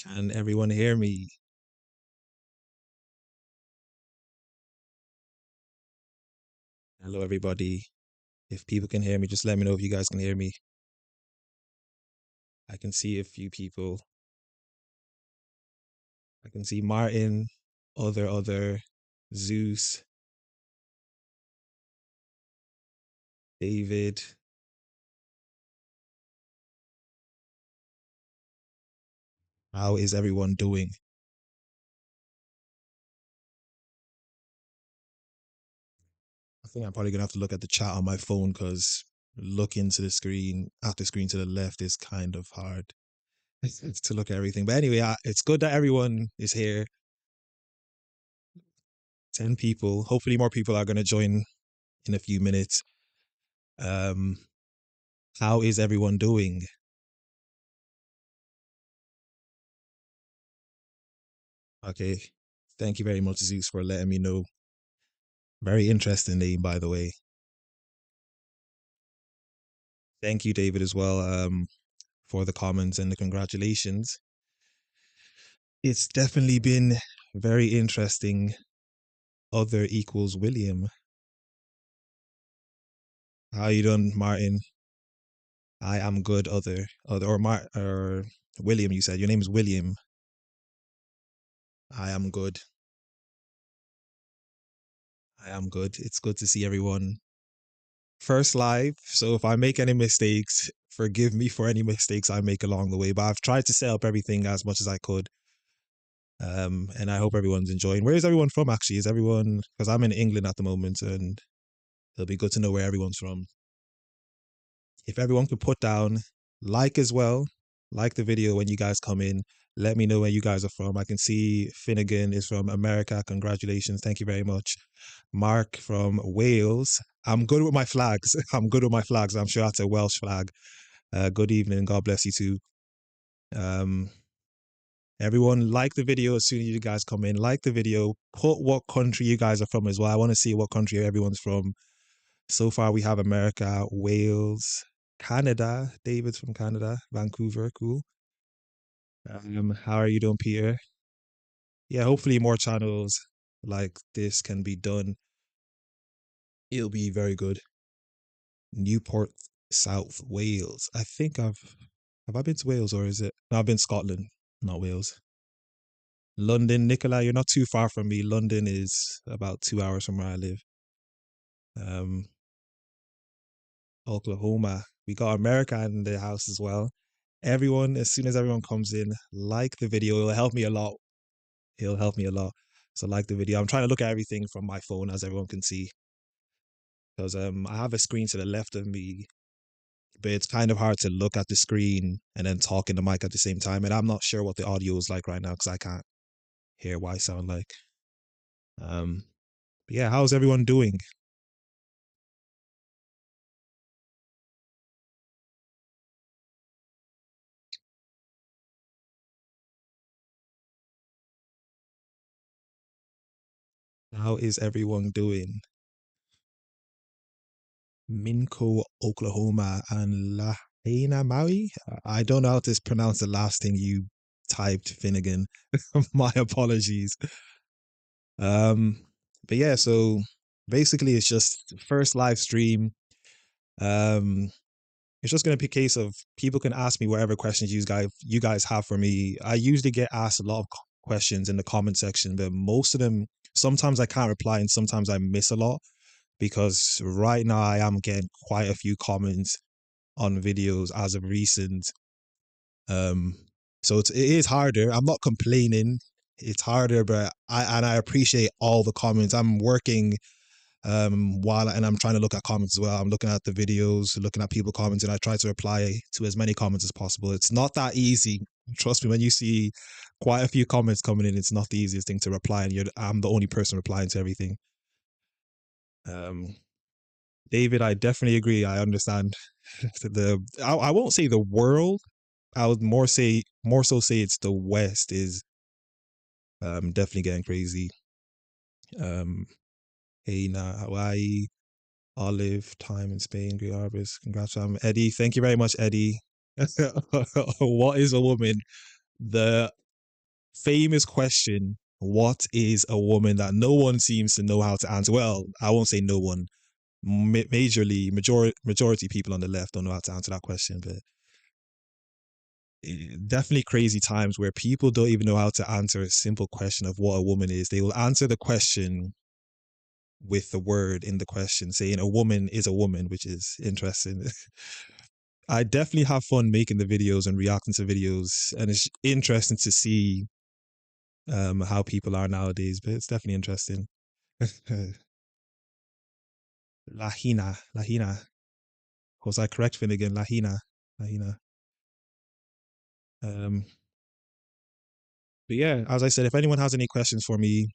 Can everyone hear me? Hello, everybody. If people can hear me, just let me know if you guys can hear me. I can see a few people. I can see Martin, other, Zeus, David. How is everyone doing? I think I'm probably gonna have to look at the chat on my phone because looking to the screen, at the screen to the left is kind of hard to look at everything. But anyway, it's good that everyone is here. 10 people. Hopefully more people are gonna join in a few minutes. Um, how is everyone doing? Okay. Thank you very much, Zeus, for letting me know. Very interesting name, by the way. Thank you, David, as well, for the comments and the congratulations. It's definitely been very interesting. Other equals William. How you doing, Martin? I am good. Or William. You said your name is William. I am good. I am good. It's good to see everyone. First live, so if I make any mistakes, forgive me for any mistakes I make along the way. But I've tried to set up everything as much as I could. And I hope everyone's enjoying. Where is everyone from, actually? Is everyone, because I'm in England at the moment, and it'll be good to know where everyone's from. If everyone could put down like as well, like the video when you guys come in. Let me know where you guys are from. I can see Finnegan is from America. Congratulations. Thank you very much. Mark from Wales. I'm good with my flags. I'm good with my flags. I'm sure that's a Welsh flag. Good evening. God bless you too. Everyone, like the video as soon as you guys come in. Like the video. Put what country you guys are from as well. I want to see what country everyone's from. So far, we have America, Wales, Canada. David's from Canada, Vancouver. Cool. How are you doing, Peter? Yeah, hopefully more channels like this can be done. It'll be very good. Newport, South Wales. I think have I been to Wales, or is it? No, I've been to Scotland, not Wales. London, Nicola, you're not too far from me. London is about 2 hours from where I live. Um, Oklahoma. We got America in the house as well. Everyone, as soon as everyone comes in, like the video. It'll help me a lot. It'll help me a lot. So like the video. I'm trying to look at everything from my phone, as everyone can see, because I have a screen to the left of me, but it's kind of hard to look at the screen and then talk in the mic at the same time. And I'm not sure what the audio is like right now because I can't hear what I sound like. But yeah, how's everyone doing? How is everyone doing? Minco, Oklahoma, and Lahaina Maui. I don't know how to pronounce the last thing you typed, Finnegan. My apologies. Um, but yeah, so basically it's just first live stream. Um, it's just gonna be a case of people can ask me whatever questions you guys have for me. I usually get asked a lot of questions in the comment section, but most of them sometimes I can't reply and sometimes I miss a lot because right now I am getting quite a few comments on videos as of recent. Um, so it is harder. I'm not complaining. It's harder, but I appreciate all the comments. I'm working and I'm trying to look at comments as well. I'm looking at the videos, looking at people commenting. I try to reply to as many comments as possible. It's not that easy. Trust me, when you see quite a few comments coming in, it's not the easiest thing to reply, and I'm the only person replying to everything. David, I definitely agree. I understand. I won't say the world. I would more so say it's the West is definitely getting crazy. Hey, now Hawaii, Olive, time in Spain, Great Harvest. Congrats, Eddie. Thank you very much, Eddie. What is a woman? The famous question. What is a woman that no one seems to know how to answer? Well, I won't say no one. Majority people on the left don't know how to answer that question, but definitely crazy times where people don't even know how to answer a simple question of what a woman is. They will answer the question with the word in the question, saying a woman is a woman, which is interesting. I definitely have fun making the videos and reacting to videos, and it's interesting to see how people are nowadays. But it's definitely interesting. Lahina, Lahina. Was I correct, Finnegan? Lahina, Lahina. Um, but yeah, as I said, if anyone has any questions for me,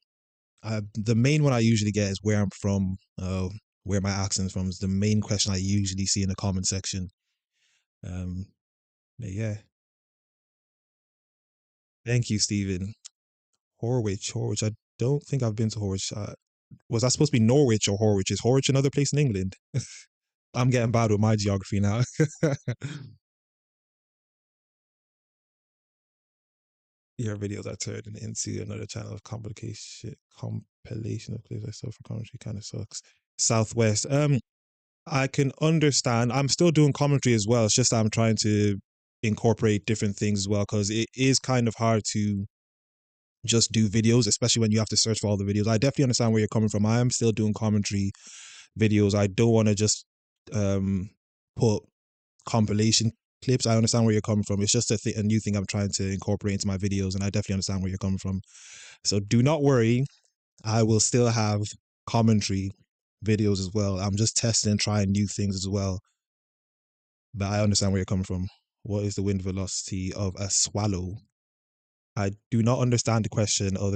the main one I usually get is where I'm from, where my accent's from. Is the main question I usually see in the comment section. Um, but yeah, thank you, Stephen. Horwich. I don't think I've been to Horwich. Was that supposed to be Norwich or Horwich? Is Horwich another place in England? I'm getting bad with my geography now. Your videos are turned into another channel of compilation of clips I saw for commentary kind of sucks. Southwest. I can understand. I'm still doing commentary as well. It's just I'm trying to incorporate different things as well because it is kind of hard to just do videos, especially when you have to search for all the videos. I definitely understand where you're coming from. I am still doing commentary videos. I don't want to just um put compilation clips. I understand where you're coming from. It's just a new thing I'm trying to incorporate into my videos, and I definitely understand where you're coming from. So do not worry. I will still have commentary videos as well. I'm just testing and trying new things as well. But I understand where you're coming from. What is the wind velocity of a swallow? I do not understand the question, or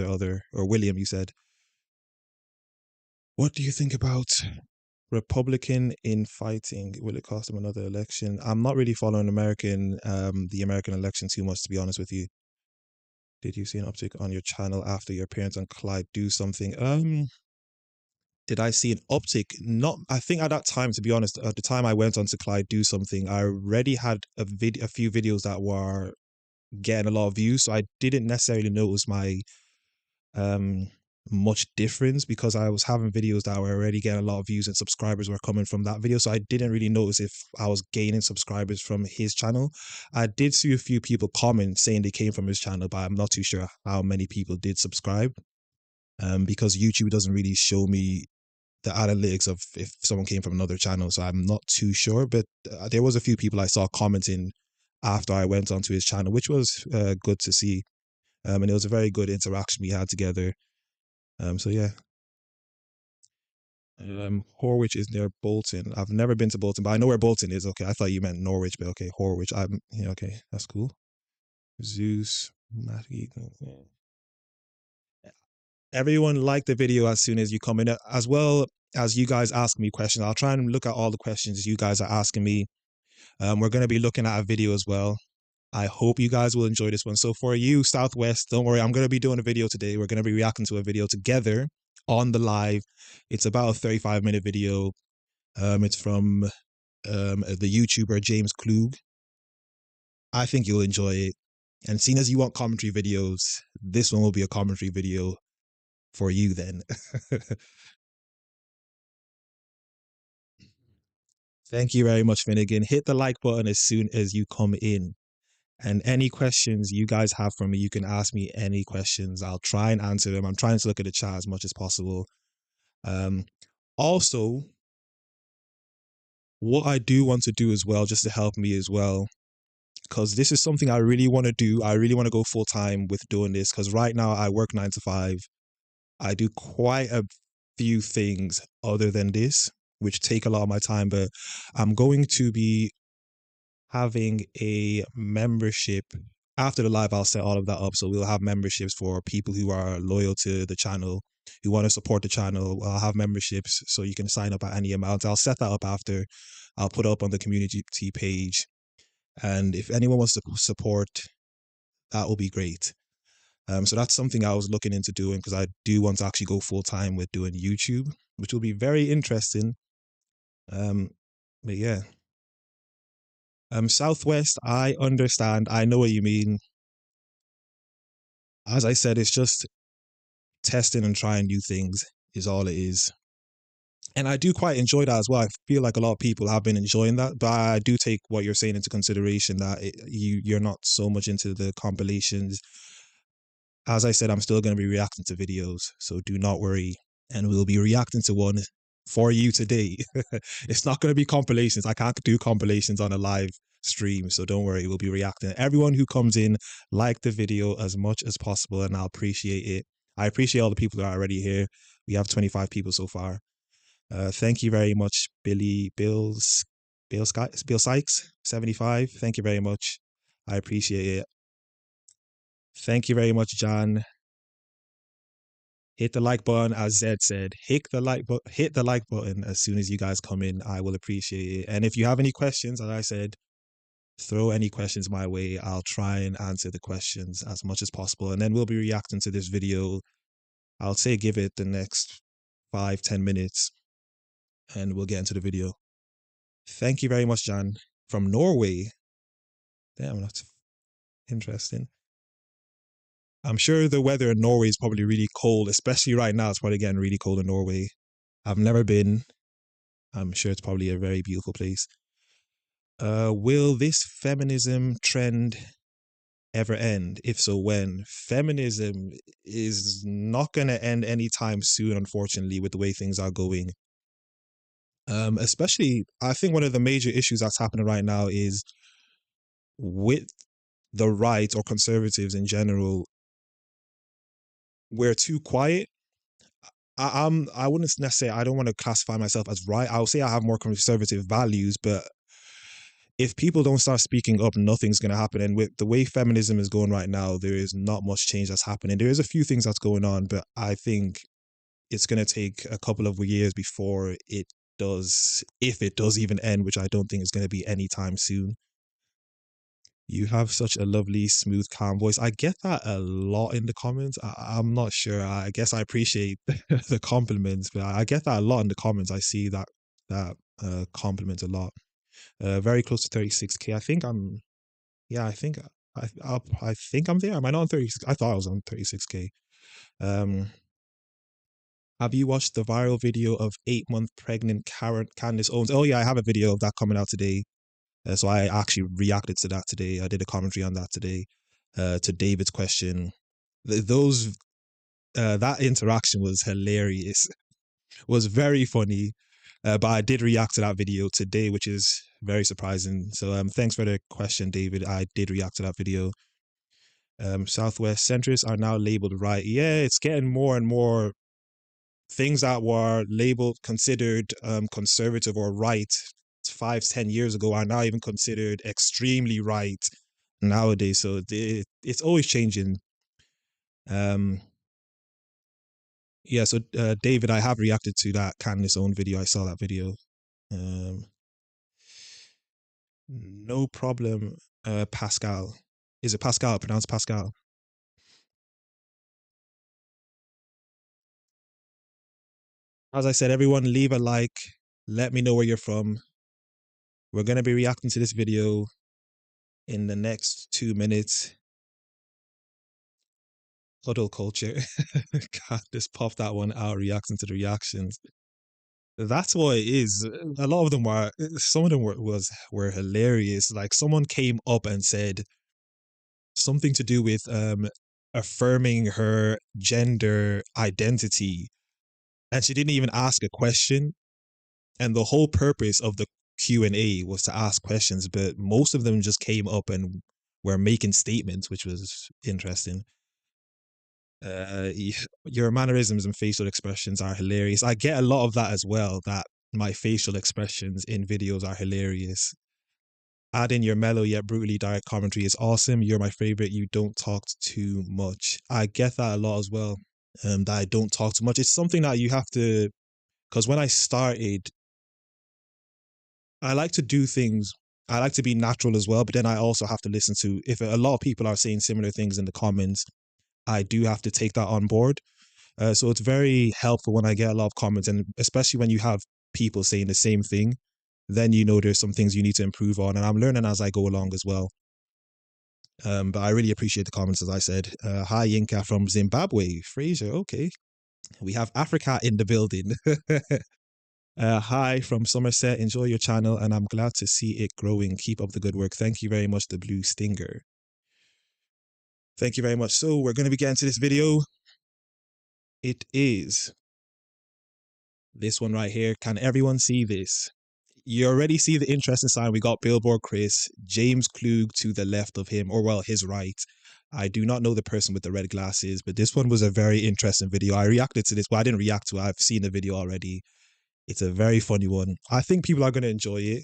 William, you said. What do you think about Republican infighting? Will it cost them another election? I'm not really following the American election too much, to be honest with you. Did you see an uptick on your channel after your appearance on Clyde Do Something? Did I see an uptick? Not, I think at that time, to be honest, at the time I went on to Clyde Do Something, I already had a few videos that were getting a lot of views, so I didn't necessarily notice my um much difference because I was having videos that were already getting a lot of views and subscribers were coming from that video. So I didn't really notice if I was gaining subscribers from his channel. I did see a few people comment saying they came from his channel, but I'm not too sure how many people did subscribe. Because YouTube doesn't really show me the analytics of if someone came from another channel, so I'm not too sure. But there was a few people I saw commenting after I went onto his channel, which was good to see. And it was a very good interaction we had together. So yeah. Horwich is near Bolton. I've never been to Bolton, but I know where Bolton is. Okay, I thought you meant Norwich, but okay, Horwich. I'm yeah, okay, that's cool. Zeus, Matty. Everyone liked the video as soon as you come in, as well as you guys ask me questions. I'll try and look at all the questions you guys are asking me. We're going to be looking at a video as well. I hope you guys will enjoy this one. So for you, Southwest, don't worry. I'm going to be doing a video today. We're going to be reacting to a video together on the live. It's about a 35-minute video. It's from the YouTuber James Klug. I think you'll enjoy it. And seeing as you want commentary videos, this one will be a commentary video for you then. Thank you very much, Finnegan. Hit the like button as soon as you come in. And any questions you guys have for me, you can ask me any questions. I'll try and answer them. I'm trying to look at the chat as much as possible. Um, Also, what I do want to do as well, just to help me as well, because this is something I really want to do. I really want to go full time with doing this because right now I work 9 to 5. I do quite a few things other than this, which take a lot of my time, but I'm going to be having a membership. After the live, I'll set all of that up. So we'll have memberships for people who are loyal to the channel, who want to support the channel. I'll have memberships so you can sign up at any amount. I'll set that up after. I'll put up on the community page. And if anyone wants to support, that will be great. So that's something I was looking into doing because I do want to actually go full time with doing YouTube, which will be very interesting. But yeah. Southwest, I understand. I know what you mean. As I said, it's just testing and trying new things is all it is. And I do quite enjoy that as well. I feel like a lot of people have been enjoying that, but I do take what you're saying into consideration that you're not so much into the compilations. As I said, I'm still going to be reacting to videos, so do not worry. And we'll be reacting to one for you today. It's not going to be compilations. I can't do compilations on a live stream, so don't worry. We'll be reacting. Everyone who comes in, like the video as much as possible, and I'll appreciate it. I appreciate all the people that are already here. We have 25 people so far. Thank you very much, Bill Sykes, 75. Thank you very much. I appreciate it. Thank you very much, John. Hit the like button, as Zed said. Hit the like button as soon as you guys come in. I will appreciate it. And if you have any questions, as I said, throw any questions my way. I'll try and answer the questions as much as possible. And then we'll be reacting to this video. I'll say give it the next 5-10 minutes and we'll get into the video. Thank you very much, John. From Norway. Damn, that's interesting. I'm sure the weather in Norway is probably really cold, especially right now. It's probably getting really cold in Norway. I've never been. I'm sure it's probably a very beautiful place. Will this feminism trend ever end? If so, when? Feminism is not going to end anytime soon, unfortunately, with the way things are going. Especially, I think one of the major issues that's happening right now is with the right or conservatives in general. We're too quiet. I wouldn't necessarily, I don't want to classify myself as right. I'll say I have more conservative values, but if people don't start speaking up, nothing's going to happen. And with the way feminism is going right now, there is not much change that's happening. There is a few things that's going on, but I think it's going to take a couple of years before it does, if it does even end, which I don't think is going to be anytime soon. You have such a lovely, smooth, calm voice. I get that a lot in the comments. I'm not sure. I guess I appreciate the compliments, but I get that a lot in the comments. I see that compliment a lot. Very close to 36K. I think I'm. Yeah, I think I think I'm there. Am I not on 36? I thought I was on 36K. Have you watched the viral video of 8-month pregnant Candace Owens? Oh yeah, I have a video of that coming out today. So I actually reacted to that today. I did a commentary on that today. To David's question, that interaction was hilarious. Was very funny. But I did react to that video today, which is very surprising. So thanks for the question, David. I did react to that video. Southwest centrists are now labeled right. Yeah, it's getting more and more. Things that were labeled, considered conservative or right 5-10 years ago are now even considered extremely right nowadays. So it's always changing. Yeah, so David, I have reacted to that Candace Own video. I saw that video. No problem. Pascal. Is it Pascal? Pronounced Pascal. As I said, everyone leave a like. Let me know where you're from. We're going to be reacting to this video in the next 2 minutes. Huddle culture. God, just pop that one out, reacting to the reactions. That's what it is. A lot of them were, some of them were hilarious. Like someone came up and said something to do with affirming her gender identity, and she didn't even ask a question. And the whole purpose of the Q&A was to ask questions, but most of them just came up and were making statements, which was interesting. Your mannerisms and facial expressions are hilarious. I get a lot of that as well, that my facial expressions in videos are hilarious. Add in your mellow yet brutally direct commentary is awesome. You're my favorite. You don't talk too much. I get that a lot as well. That I don't talk too much. It's something that you have to, because when I started, I like to do things. I like to be natural as well, but then I also have to listen to, if a lot of people are saying similar things in the comments, I do have to take that on board. So it's very helpful when I get a lot of comments, and especially when you have people saying the same thing, then you know there's some things you need to improve on. And I'm learning as I go along as well. But I really appreciate the comments, as I said. Hi, Yinka from Zimbabwe. Fraser, okay. We have Africa in the building. Hi from Somerset. Enjoy your channel, and I'm glad to see it growing. Keep up the good work. Thank you very much, the Blue Stinger. Thank you very much. So we're going to be getting to this video. It is this one right here. Can everyone see this? You already see the interesting sign. We got Billboard Chris, James Klug to the left of him, or well, his right. I do not know the person with the red glasses, but this one was a very interesting video. I reacted to this. Well, I didn't react to it. I've seen the video already. It's a very funny one. I think people are going to enjoy it.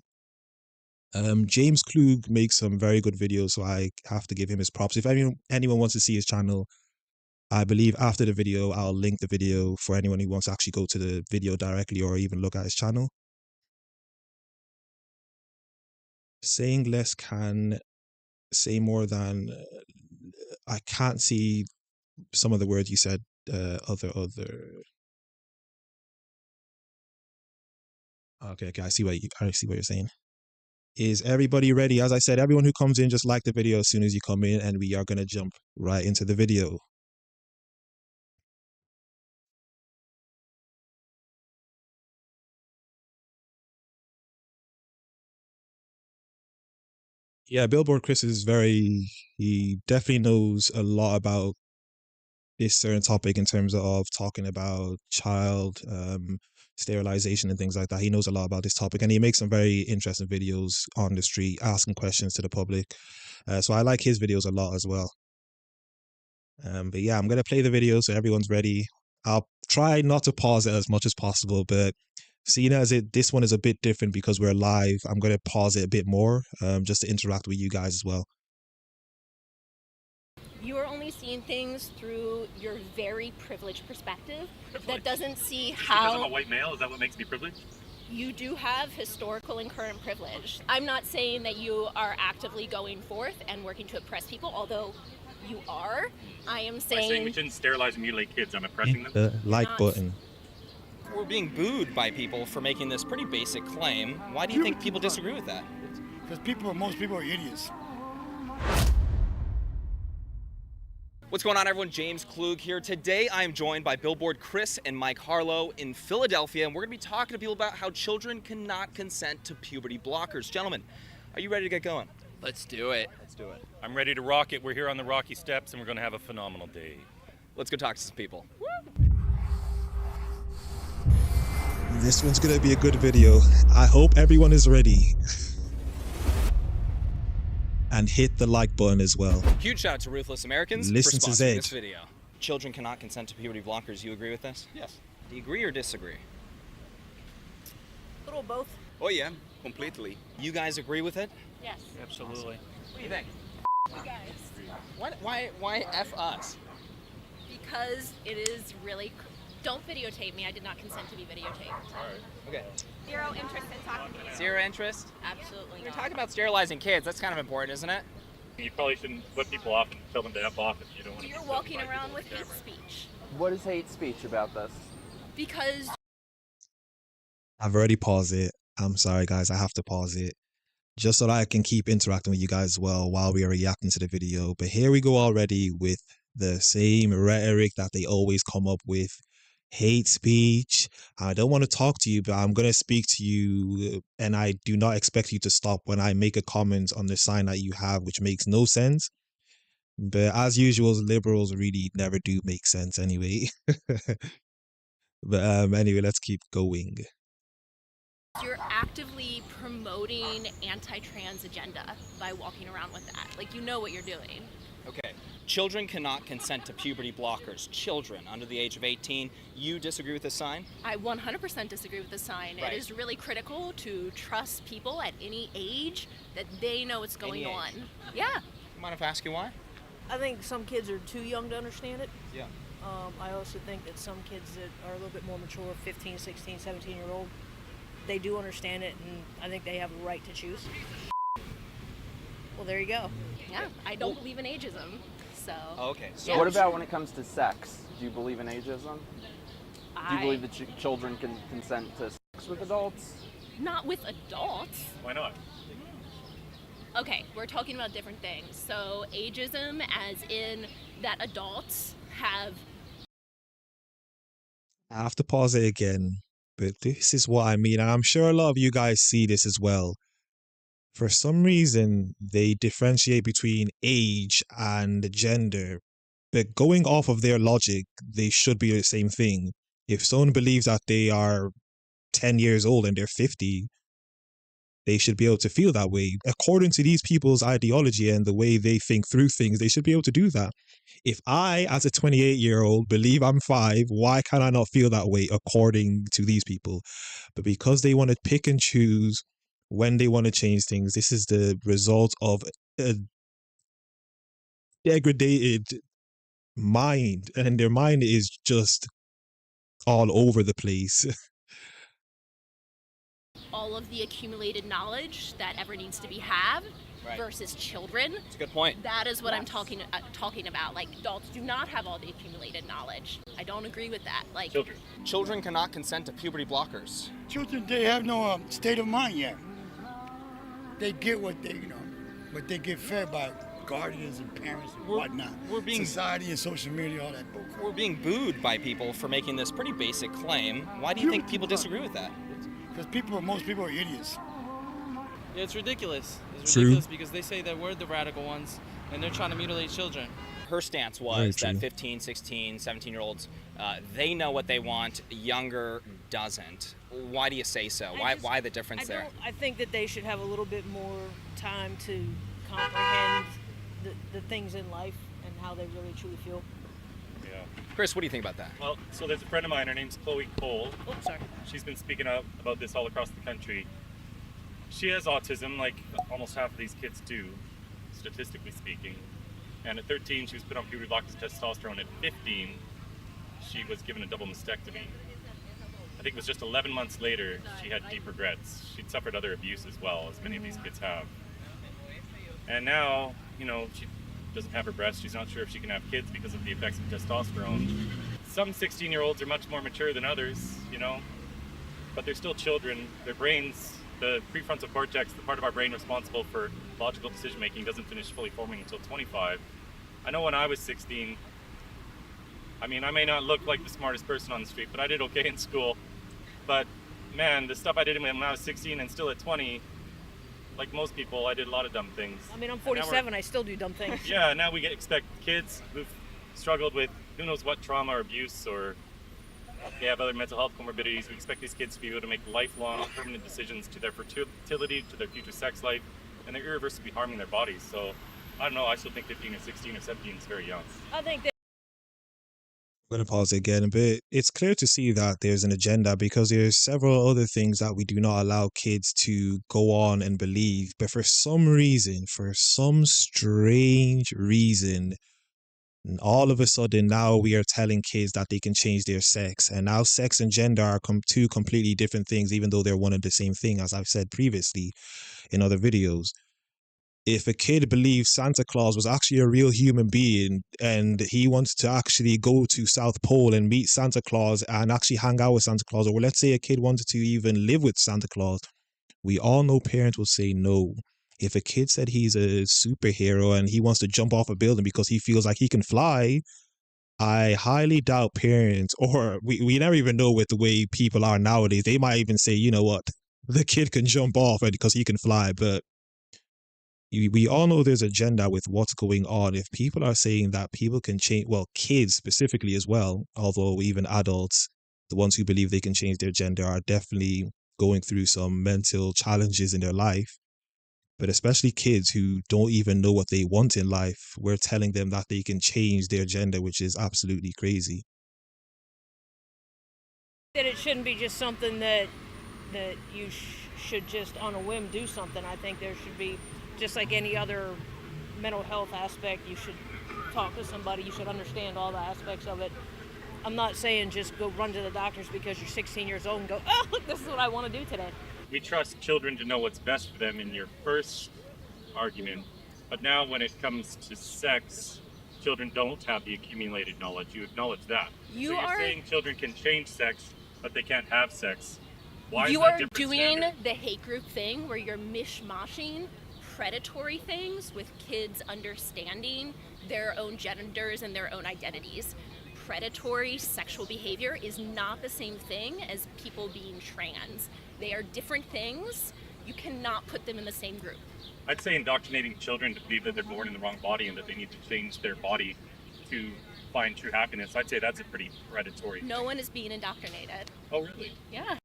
James Klug makes some very good videos, so I have to give him his props. If anyone wants to see his channel, I believe after the video, I'll link the video for anyone who wants to actually go to the video directly or even look at his channel. Saying less can say more than I can't see some of the words you said. Other. Okay. I see what you're saying. Is everybody ready? As I said, everyone who comes in, just like the video as soon as you come in, and we are gonna jump right into the video. Yeah, Billboard Chris is he definitely knows a lot about this certain topic in terms of talking about child sterilization and things like that. He knows a lot about this topic, and he makes some very interesting videos on the street, asking questions to the public. So I like his videos a lot as well. But yeah, I'm gonna play the video so everyone's ready. I'll try not to pause it as much as possible, but seeing as this one is a bit different because we're live, I'm gonna pause it a bit more, just to interact with you guys as well. You are only seeing things through your very privileged perspective. That doesn't see how... Because I'm a white male, is that what makes me privileged? You do have historical and current privilege. I'm not saying that you are actively going forth and working to oppress people, although you are. I am saying... By saying we shouldn't sterilize and mutilate kids, I'm oppressing them? The like button. We're being booed by people for making this pretty basic claim. Why do you think people disagree with that? Because most people are idiots. What's going on, everyone? James Klug here. Today I am joined by Billboard Chris and Mike Harlow in Philadelphia, and we're going to be talking to people about how children cannot consent to puberty blockers. Gentlemen, are you ready to get going? Let's do it. Let's do it. I'm ready to rock it. We're here on the Rocky Steps, and we're going to have a phenomenal day. Let's go talk to some people. This one's gonna be a good video. I hope everyone is ready. And hit the like button as well. Huge shout out to Ruthless Americans Listen for to sponsoring Zed. this video. Children cannot consent to puberty blockers. You agree with this? Yes. Do you agree or disagree? A little both. Oh yeah, completely. You guys agree with it? Yes. Absolutely. What do you think? You guys. Why F us? Because it is really... Don't videotape me. I did not consent to be videotaped. Okay. Zero interest in talking to you. Zero interest? Absolutely You're not. talking about sterilizing kids. That's kind of important, isn't it? You probably shouldn't flip people off and tell them to F off if you don't want to. You're walking around with hate speech. What is hate speech about this? Because... I've already paused it. I'm sorry, guys. I have to pause it just so that I can keep interacting with you guys as well while we are reacting to the video. But here we go already with the same rhetoric that they always come up with. Hate speech. I don't want to talk to you, but I'm going to speak to you, and I do not expect you to stop when I make a comment on the sign that you have, which makes no sense. But as usual, liberals really never do make sense anyway. But anyway, let's keep going. You're actively promoting anti-trans agenda by walking around with that. Like, you know what you're doing. Okay. Children cannot consent to puberty blockers. Children under the age of 18. You disagree with this sign? I 100% disagree with the sign. Right. It is really critical to trust people at any age that they know what's going Any on. age. Yeah. Mind if I ask you why? I think some kids are too young to understand it. Yeah. I also think that some kids that are a little bit more mature, 15, 16, 17-year-old, they do understand it, and I think they have a right to choose. Well, there you go. Yeah. I don't believe in ageism. So. Okay. Yeah. What about when it comes to sex? Do you believe in ageism? Do you believe that children can consent to sex with adults? Not with adults. Why not? Okay, we're talking about different things. So ageism, as in that adults have. I have to pause it again, but this is what I mean. And I'm sure a lot of you guys see this as well. For some reason, they differentiate between age and gender. But going off of their logic, they should be the same thing. If someone believes that they are 10 years old and they're 50, they should be able to feel that way. According to these people's ideology and the way they think through things, they should be able to do that. If I, as a 28-year-old, believe I'm 5, why can I not feel that way according to these people? But because they want to pick and choose when they want to change things, this is the result of a degraded mind, and their mind is just all over the place. All of the accumulated knowledge that ever needs to be had versus children. That's a good point. That is what I'm talking about. Like, adults do not have all the accumulated knowledge. I don't agree with that. Like, Children cannot consent to puberty blockers. Children, they have no state of mind yet. They get what they, what they get fed by guardians and parents and whatnot. Society and social media, all that bullcrap. We're being booed by people for making this pretty basic claim. Why do you think people disagree with that? Because most people are idiots. Yeah, it's ridiculous. It's True. ridiculous because they say that we're the radical ones and they're trying to mutilate children. Her stance was that 15, 16, 17-year-olds, they know what they want, younger doesn't. Why do you say so? Why the difference there? I think that they should have a little bit more time to comprehend the things in life and how they really truly feel. Yeah. Chris, what do you think about that? Well, so there's a friend of mine, her name's Chloe Cole. Oh, sorry. She's been speaking up about this all across the country. She has autism, like almost half of these kids do, statistically speaking. And at 13, she was put on puberty blockers and testosterone. At 15, she was given a double mastectomy. I think it was just 11 months later, she had deep regrets. She'd suffered other abuse as well, as many of these kids have. And now, she doesn't have her breasts. She's not sure if she can have kids because of the effects of testosterone. Some 16-year-olds are much more mature than others, but they're still children. Their brains, the prefrontal cortex, the part of our brain responsible for logical decision-making, doesn't finish fully forming until 25. I know when I was 16, I may not look like the smartest person on the street, but I did okay in school. But man, the stuff I did when I was 16 and still at 20, like most people, I did a lot of dumb things. I'm 47, I still do dumb things. Yeah, now we expect kids who've struggled with who knows what trauma or abuse, or they have other mental health comorbidities. We expect these kids to be able to make lifelong, permanent decisions to their fertility, to their future sex life, and they're irreversibly harming their bodies. So, I don't know, I still think 15 or 16 or 17 is very young. I think that I'm going to pause it again, but it's clear to see that there's an agenda because there's several other things that we do not allow kids to go on and believe. But for some reason, for some strange reason, all of a sudden now we are telling kids that they can change their sex. And now sex and gender are two completely different things, even though they're one and the same thing, as I've said previously in other videos. If a kid believes Santa Claus was actually a real human being and he wants to actually go to South Pole and meet Santa Claus and actually hang out with Santa Claus, or let's say a kid wanted to even live with Santa Claus, we all know parents will say no. If a kid said he's a superhero and he wants to jump off a building because he feels like he can fly, I highly doubt parents, or we never even know with the way people are nowadays, they might even say, you know what, the kid can jump off because he can fly, but we all know there's agenda with what's going on. If people are saying that people can change, well, kids specifically as well, although even adults, the ones who believe they can change their gender are definitely going through some mental challenges in their life. But especially kids who don't even know what they want in life, we're telling them that they can change their gender, which is absolutely crazy. that it shouldn't be just something that you should just on a whim do something. I think there should be, just like any other mental health aspect, you should talk to somebody, you should understand all the aspects of it. I'm not saying just go run to the doctors because you're 16 years old and go, oh, look, this is what I want to do today. We trust children to know what's best for them in your first argument, but now when it comes to sex, children don't have the accumulated knowledge. You acknowledge that. You're saying children can change sex, but they can't have sex. Why you is that are different doing standard? the hate group thing where you're mishmashing predatory things with kids understanding their own genders and their own identities. Predatory sexual behavior is not the same thing as people being trans. They are different things. You cannot put them in the same group. I'd say indoctrinating children to believe that they're born in the wrong body and that they need to change their body to find true happiness, I'd say that's a pretty predatory No thing. one is being indoctrinated. Oh, really? Yeah.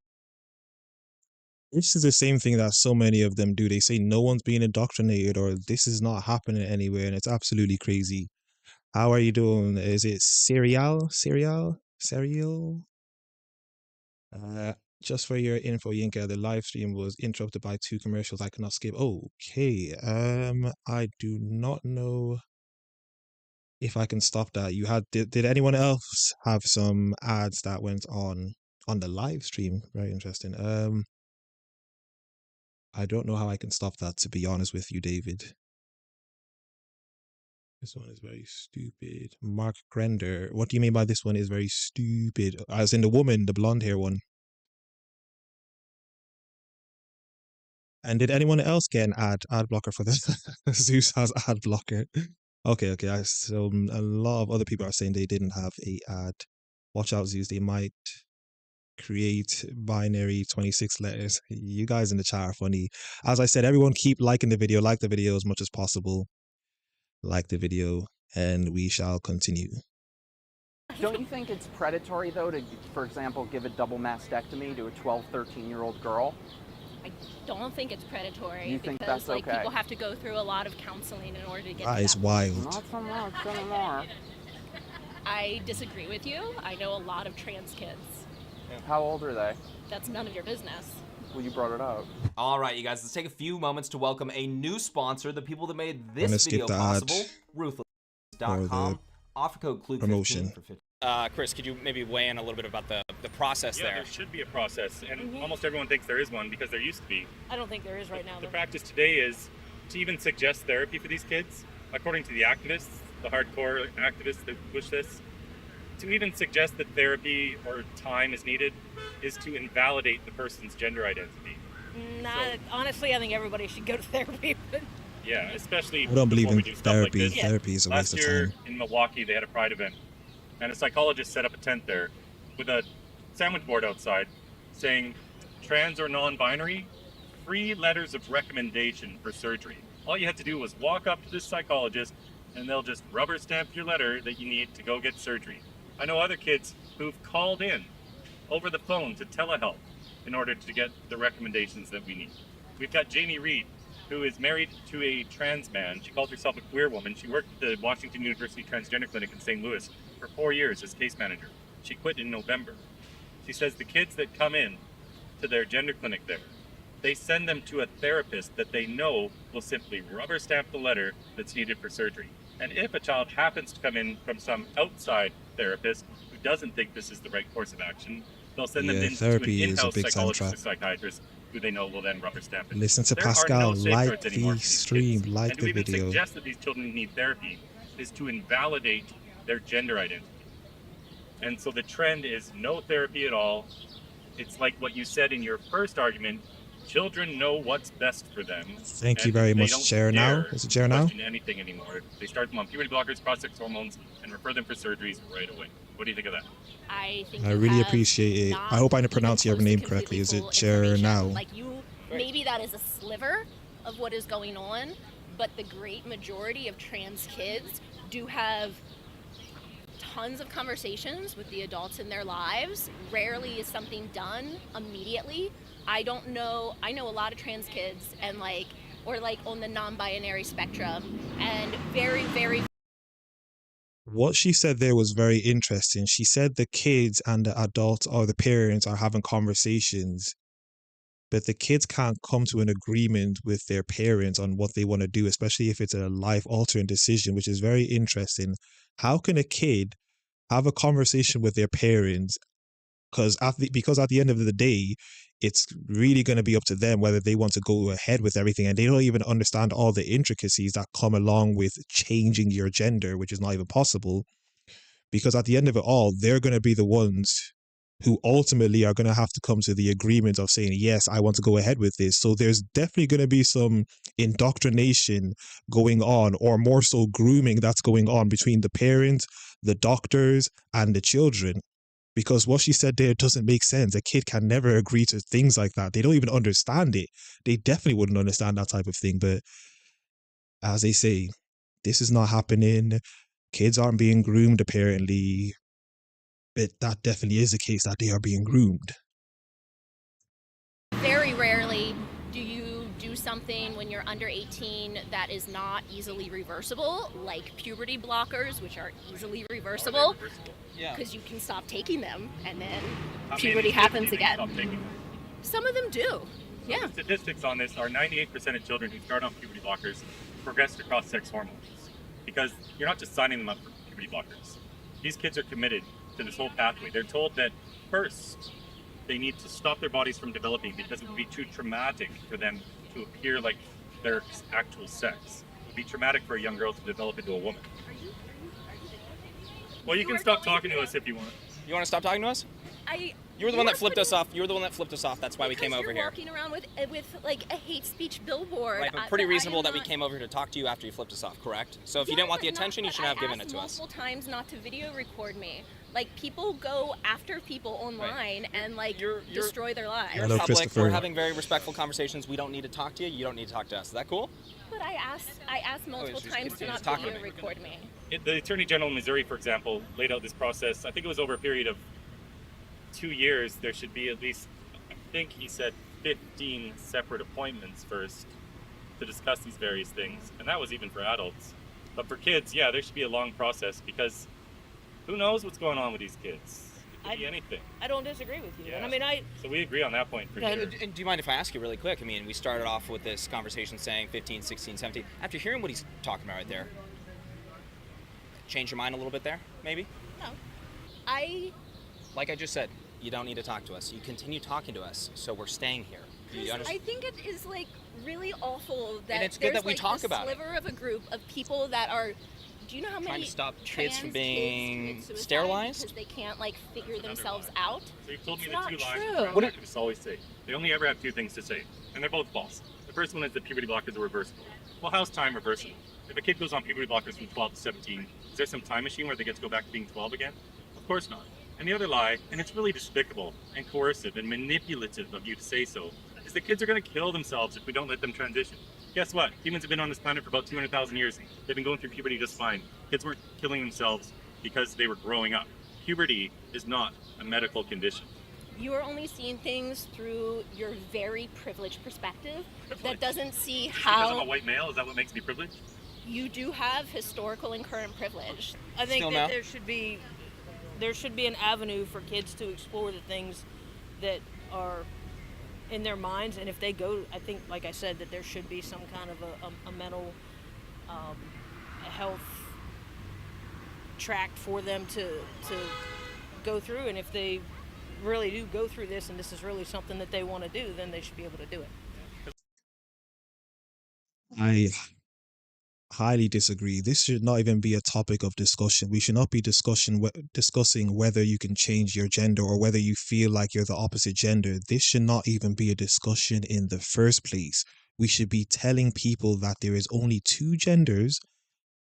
This is the same thing that so many of them do. They say no one's being indoctrinated or this is not happening anywhere, and it's absolutely crazy. How are you doing? Is it cereal? Just for your info, Yinka, the live stream was interrupted by 2 commercials I cannot skip. Okay. I do not know if I can stop that. Did anyone else have some ads that went on the live stream? Very interesting. I don't know how I can stop that, to be honest with you, David. This one is very stupid. Mark Grender. What do you mean by this one is very stupid? As in the woman, the blonde hair one. And did anyone else get an ad blocker for this? Zeus has ad blocker. Okay. So a lot of other people are saying they didn't have a ad. Watch out, Zeus. They might create binary 26 letters. You guys in the chat are funny. As I said, everyone keep liking the video. Like the video as much as possible. Like the video, and we shall continue. Don't you think it's predatory, though, to, for example, give a double mastectomy to a 12, 13-year-old girl? I don't think it's predatory You think because that's okay? people have to go through a lot of counseling in order to get That to is that. wild. Not so much anymore. I disagree with you. I know a lot of trans kids. How old are they? That's none of your business. Well, you brought it up. All right, you guys, let's take a few moments to welcome a new sponsor, the people that made gonna this skip video the ad possible, Ruthless.com. Offer code CLUE15 promotion. for 50. Chris, could you maybe weigh in a little bit about the process Yeah, there should be a process, and almost everyone thinks there is one because there used to be. I don't think there is right now. The practice today is to even suggest therapy for these kids, according to the activists, the hardcore activists that push this, to even suggest that therapy or time is needed is to invalidate the person's gender identity. Honestly, I think everybody should go to therapy. Yeah, especially I don't believe before in we do stuff like therapy. this. Therapy is a waste Last of year time. in Milwaukee, they had a pride event, and a psychologist set up a tent there with a sandwich board outside saying, trans or non-binary, 3 letters of recommendation for surgery. All you had to do was walk up to this psychologist, and they'll just rubber stamp your letter that you need to go get surgery. I know other kids who've called in over the phone to telehealth in order to get the recommendations that we need. We've got Jamie Reed, who is married to a trans man. She calls herself a queer woman. She worked at the Washington University Transgender Clinic in St. Louis for 4 years as case manager. She quit in November. She says the kids that come in to their gender clinic there, they send them to a therapist that they know will simply rubber stamp the letter that's needed for surgery. And if a child happens to come in from some outside therapist who doesn't think this is the right course of action, they'll send them Yeah, into an therapy is a in-house big time psychologist trap. or psychiatrist who they know will then rubber stamp it. Listen to There are Pascal, no like safeguards anymore the for these stream, kids. like And the to even video. suggest that these children need therapy is to invalidate their gender identity. And so the trend is no therapy at all. It's like what you said in your first argument. Children know what's best for them. Thank you and very they much. don't Chair now? dare Is it chair now? question anything anymore. They start them on puberty blockers, cross-sex hormones, and refer them for surgeries right away. What do you think of that? I think I you really have appreciate it. not I hope I even pronounce your close to name completely correctly. Is it full Chair information. now? Like maybe that is a sliver of what is going on, but the great majority of trans kids do have tons of conversations with the adults in their lives. Rarely is something done immediately. I know a lot of trans kids and or on the non-binary spectrum, and very What she said there was very interesting. She said the kids and the adults or the parents are having conversations, but the kids can't come to an agreement with their parents on what they want to do, especially if it's a life-altering decision, which is very interesting. How can a kid have a conversation with their parents? Because at the end of the day, it's really going to be up to them whether they want to go ahead with everything, and they don't even understand all the intricacies that come along with changing your gender, which is not even possible. Because at the end of it all, they're going to be the ones who ultimately are going to have to come to the agreement of saying, yes, I want to go ahead with this. So there's definitely going to be some indoctrination going on, or more so grooming that's going on between the parents, the doctors, and the children. Because what she said there doesn't make sense. A kid can never agree to things like that. They don't even understand it. They definitely wouldn't understand that type of thing. But as they say, this is not happening. Kids aren't being groomed, apparently. But that definitely is the case, that they are being groomed. Very rarely do you do something when you're under 18 that is not easily reversible, like puberty blockers, which are easily reversible. Yeah. Because you can stop taking them and then puberty happens again. Some of them do. Yeah. The statistics on this are 98% of children who start on puberty blockers progress to cross-sex hormones. Because you're not just signing them up for puberty blockers. These kids are committed to this whole pathway. They're told that first they need to stop their bodies from developing because it would be too traumatic for them to appear like their actual sex. It would be traumatic for a young girl to develop into a woman. Well, you can stop talking to us if you want. You want to stop talking to us? You were the one that flipped us off. You were the one that flipped us off. That's why we came over here. You're walking around with like a hate speech billboard. Right, but pretty reasonable that we came over here to talk to you after you flipped us off, correct? So if you didn't want the attention, you shouldn't have given it to us. Multiple times not to video record me. Like, people go after people online and like destroy their lives. You're in public. We're having very respectful conversations. We don't need to talk to you. You don't need to talk to us. Is that cool? But I asked multiple times to not video record me. The Attorney General in Missouri, for example, laid out this process. I think it was over a period of 2 years. There should be at least, I think he said, 15 separate appointments first to discuss these various things. And that was even for adults. But for kids, yeah, there should be a long process, because who knows what's going on with these kids? It could be anything. I don't disagree with you. Yeah. And I mean, So we agree on that point for sure. And do you mind if I ask you really quick? I mean, we started off with this conversation saying 15, 16, 17. After hearing what he's talking about right there, change your mind a little bit there, maybe? No. Like I just said, you don't need to talk to us. You continue talking to us, so we're staying here. Do you understand? I think it is like really awful that And it's good there's that we like talk a about it. sliver of a group of people that are. Do you know how many Trying to stop kids trans from being kids commit suicide sterilized? because they can't like figure themselves out? So you've told me It's the two not lies true. that activists always say. They only ever have two things to say, and they're both false. The first one is that puberty blockers are reversible. Well, how's time reversible? If a kid goes on puberty blockers from 12 to 17, is there some time machine where they get to go back to being 12 again? Of course not. And the other lie, and it's really despicable and coercive and manipulative of you to say so, is that kids are going to kill themselves if we don't let them transition. Guess what? Humans have been on this planet for about 200,000 years. They've been going through puberty just fine. Kids weren't killing themselves because they were growing up. Puberty is not a medical condition. You are only seeing things through your very privileged perspective that doesn't see Because how I'm a white male, is that what makes me privileged? you do have historical and current privilege. I think Still that no? there should be an avenue for kids to explore the things that are in their minds, and if they go, I think, like I said, that there should be some kind of a mental health track for them to go through, and if they really do go through this and this is really something that they want to do, then they should be able to do it. I highly disagree. This should not even be a topic of discussion. We should not be discussing whether you can change your gender or whether you feel like you're the opposite gender. This should not even be a discussion in the first place. We should be telling people that there is only two genders,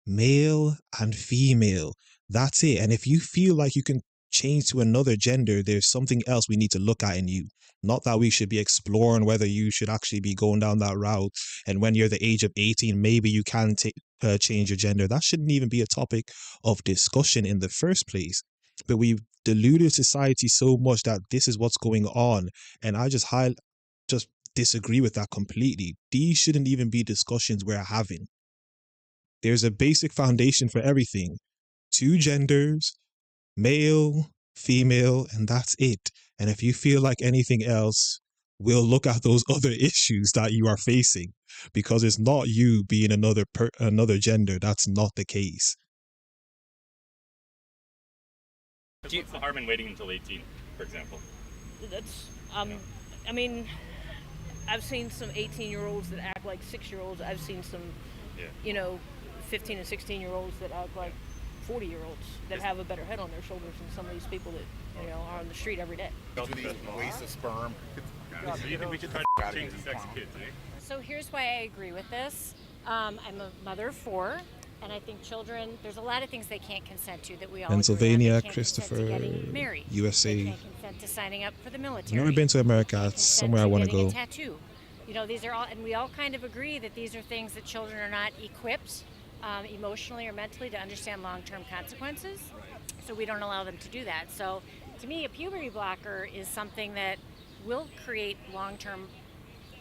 male and female. That's it. And if you feel like you can change to another gender, there's something else we need to look at in you. Not that we should be exploring whether you should actually be going down that route. And when you're the age of 18, maybe you can change your gender. That shouldn't even be a topic of discussion in the first place. But we've deluded society so much that this is what's going on. And I just disagree with that completely. These shouldn't even be discussions we're having. There's a basic foundation for everything. Two genders, male, female, and that's it. And if you feel like anything else, we'll look at those other issues that you are facing, because it's not you being another gender. That's not the case. What's the harm in waiting until 18, for example? That's I mean, I've seen some 18-year-olds that act like 6-year-olds. I've seen some 15 and 16-year-olds that act like 40-year-olds that have a better head on their shoulders than some of these people that, you know, are on the street every day. Waste of sperm. So you think we should try to change the sex of kids, eh? So here's why I agree with this. I'm a mother of 4, and I think children, there's a lot of things they can't consent to that we all Pennsylvania, agree on. They can't Christopher, consent to getting married. USA. They can't consent to signing up for the military. I've never been to America. They can't It's consent somewhere I want to getting go. a tattoo. You know, these are all, and we all kind of agree that these are things that children are not equipped emotionally or mentally to understand long-term consequences. So we don't allow them to do that. So to me, a puberty blocker is something that will create long-term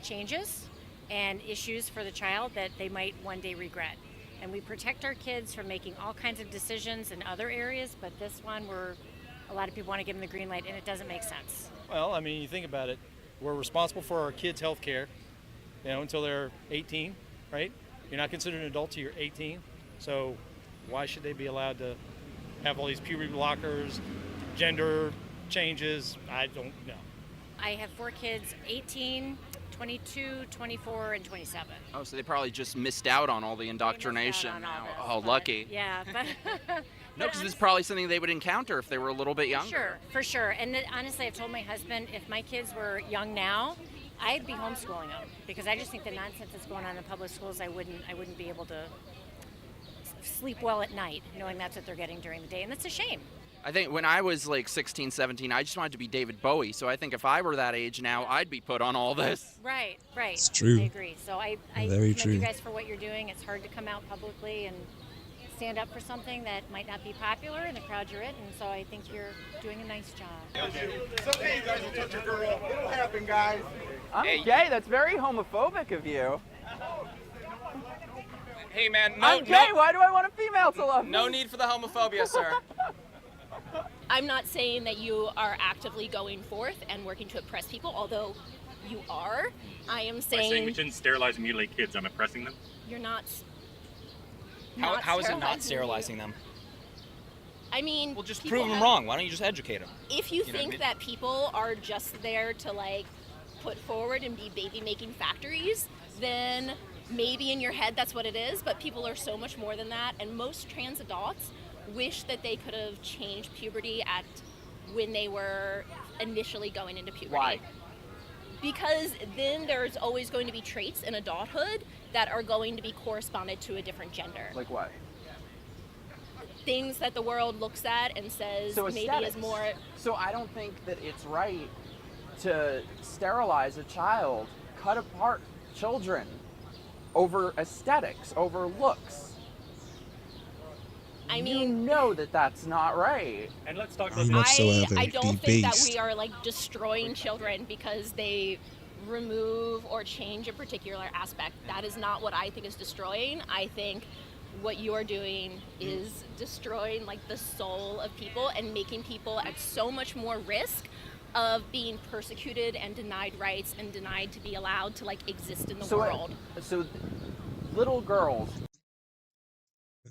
changes and issues for the child that they might one day regret. And we protect our kids from making all kinds of decisions in other areas, but this one, a lot of people want to give them the green light, and it doesn't make sense. Well, I mean, you think about it. We're responsible for our kids' health care, you know, until they're 18, right? You're not considered an adult till you're 18, so why should they be allowed to have all these puberty blockers, gender changes? I don't know. I have 4 kids, 18, 22, 24, and 27. Oh, so they probably just missed out on all the indoctrination. On all this, Oh, but, lucky. Yeah, but No, because this is probably something they would encounter if they were a little bit younger. for sure. And honestly, I've told my husband, if my kids were young now, I'd be homeschooling them, because I just think the nonsense that's going on in public schools, I wouldn't be able to sleep well at night knowing that's what they're getting during the day, and that's a shame. I think when I was like 16, 17, I just wanted to be David Bowie. So I think if I were that age now, I'd be put on all this. Right. It's true. I agree. So I Very commend true. you guys for what you're doing. It's hard to come out publicly and stand up for something that might not be popular in the crowd you're in, and so I think you're doing a nice job. Someday you guys will touch a girl. It'll happen, guys. I'm gay. That's very homophobic of you. Hey, man, I'm gay. Why do I want a female to love me? no need for the homophobia, sir. I'm not saying that you are actively going forth and working to oppress people, although you are. I am By saying saying we shouldn't sterilize and mutilate kids, I'm oppressing them. you're not. How is it not sterilizing them? I mean, Well, just people prove them have- wrong. Why don't you just educate them? If you You know what I think mean? that people are just there to like put forward and be baby making factories, then maybe in your head that's what it is, but people are so much more than that, and most trans adults wish that they could have changed puberty at when they were initially going into puberty. Why? Because then there's always going to be traits in adulthood that are going to be corresponded to a different gender. Like what? Things that the world looks at and says So maybe aesthetics. is more. So I don't think that it's right to sterilize a child, cut apart children over aesthetics, over looks. I You mean, know that that's not right. And let's talk I'm about not so ever I don't think that debased. we are like destroying children because they remove or change a particular aspect. That is not what I think is destroying. I think what you are doing is destroying like the soul of people and making people at so much more risk of being persecuted and denied rights and denied to be allowed to like exist in the world. So little girls.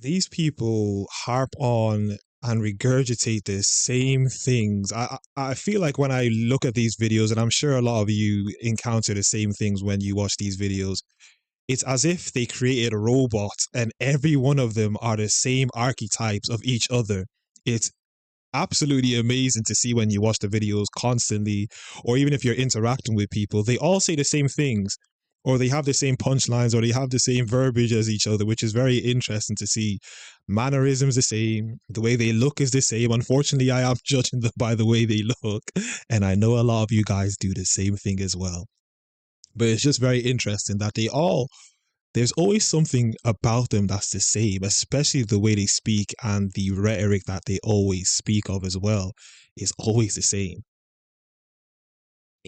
These people harp on and regurgitate the same things. I feel like when I look at these videos, and I'm sure a lot of you encounter the same things when you watch these videos, it's as if they created a robot and every one of them are the same archetypes of each other. It's absolutely amazing to see when you watch the videos constantly, or even if you're interacting with people, they all say the same things, or they have the same punchlines, or they have the same verbiage as each other, which is very interesting to see. Mannerisms the same, the way they look is the same. Unfortunately, I am judging them by the way they look, and I know a lot of you guys do the same thing as well. But it's just very interesting that there's always something about them that's the same, especially the way they speak and the rhetoric that they always speak of as well is always the same.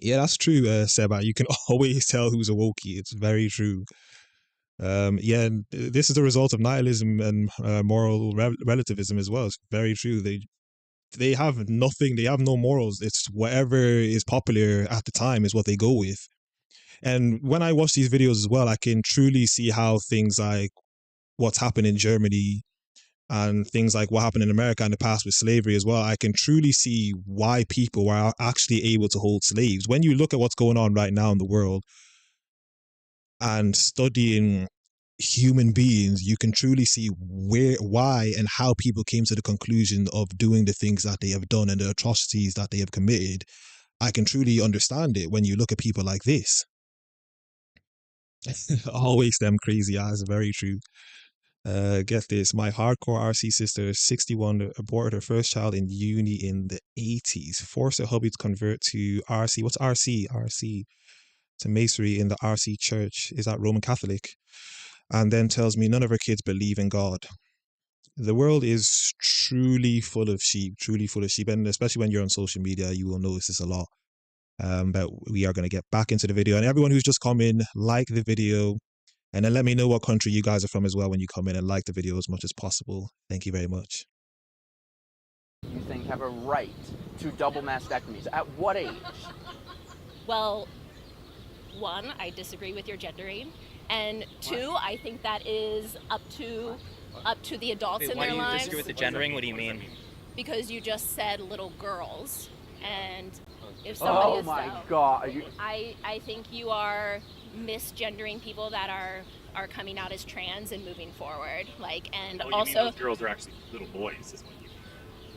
Yeah, that's true, Seba. You can always tell who's a wokie. It's very true. Yeah, and this is the result of nihilism and moral relativism as well. It's very true. They have nothing. They have no morals. It's whatever is popular at the time is what they go with. And when I watch these videos as well, I can truly see how things like what's happened in Germany and things like what happened in America in the past with slavery as well, I can truly see why people were actually able to hold slaves. When you look at what's going on right now in the world and studying human beings, you can truly see why and how people came to the conclusion of doing the things that they have done and the atrocities that they have committed. I can truly understand it when you look at people like this. Always them crazy eyes, very true. Get this, my hardcore RC sister, 61, aborted her first child in uni in the 80s, forced her hubby to convert to RC. What's RC? RC. To masonry in the RC church. Is that Roman Catholic? And then tells me none of her kids believe in God. The world is truly full of sheep, and especially when you're on social media, you will notice this a lot. But we are going to get back into the video, and everyone who's just come in, like the video, and then let me know what country you guys are from as well when you come in, and like the video as much as possible. Thank you very much. You think have a right to double mastectomies? At what age? Well, one, I disagree with your gendering, and two, I think that is up to the adults in their lives. Why do you disagree with the gendering? What do you mean? Because you just said little girls, and if somebody Oh is my God! I think you are misgendering people that are coming out as trans and moving forward. And you also, mean those girls are actually little boys, is what you mean.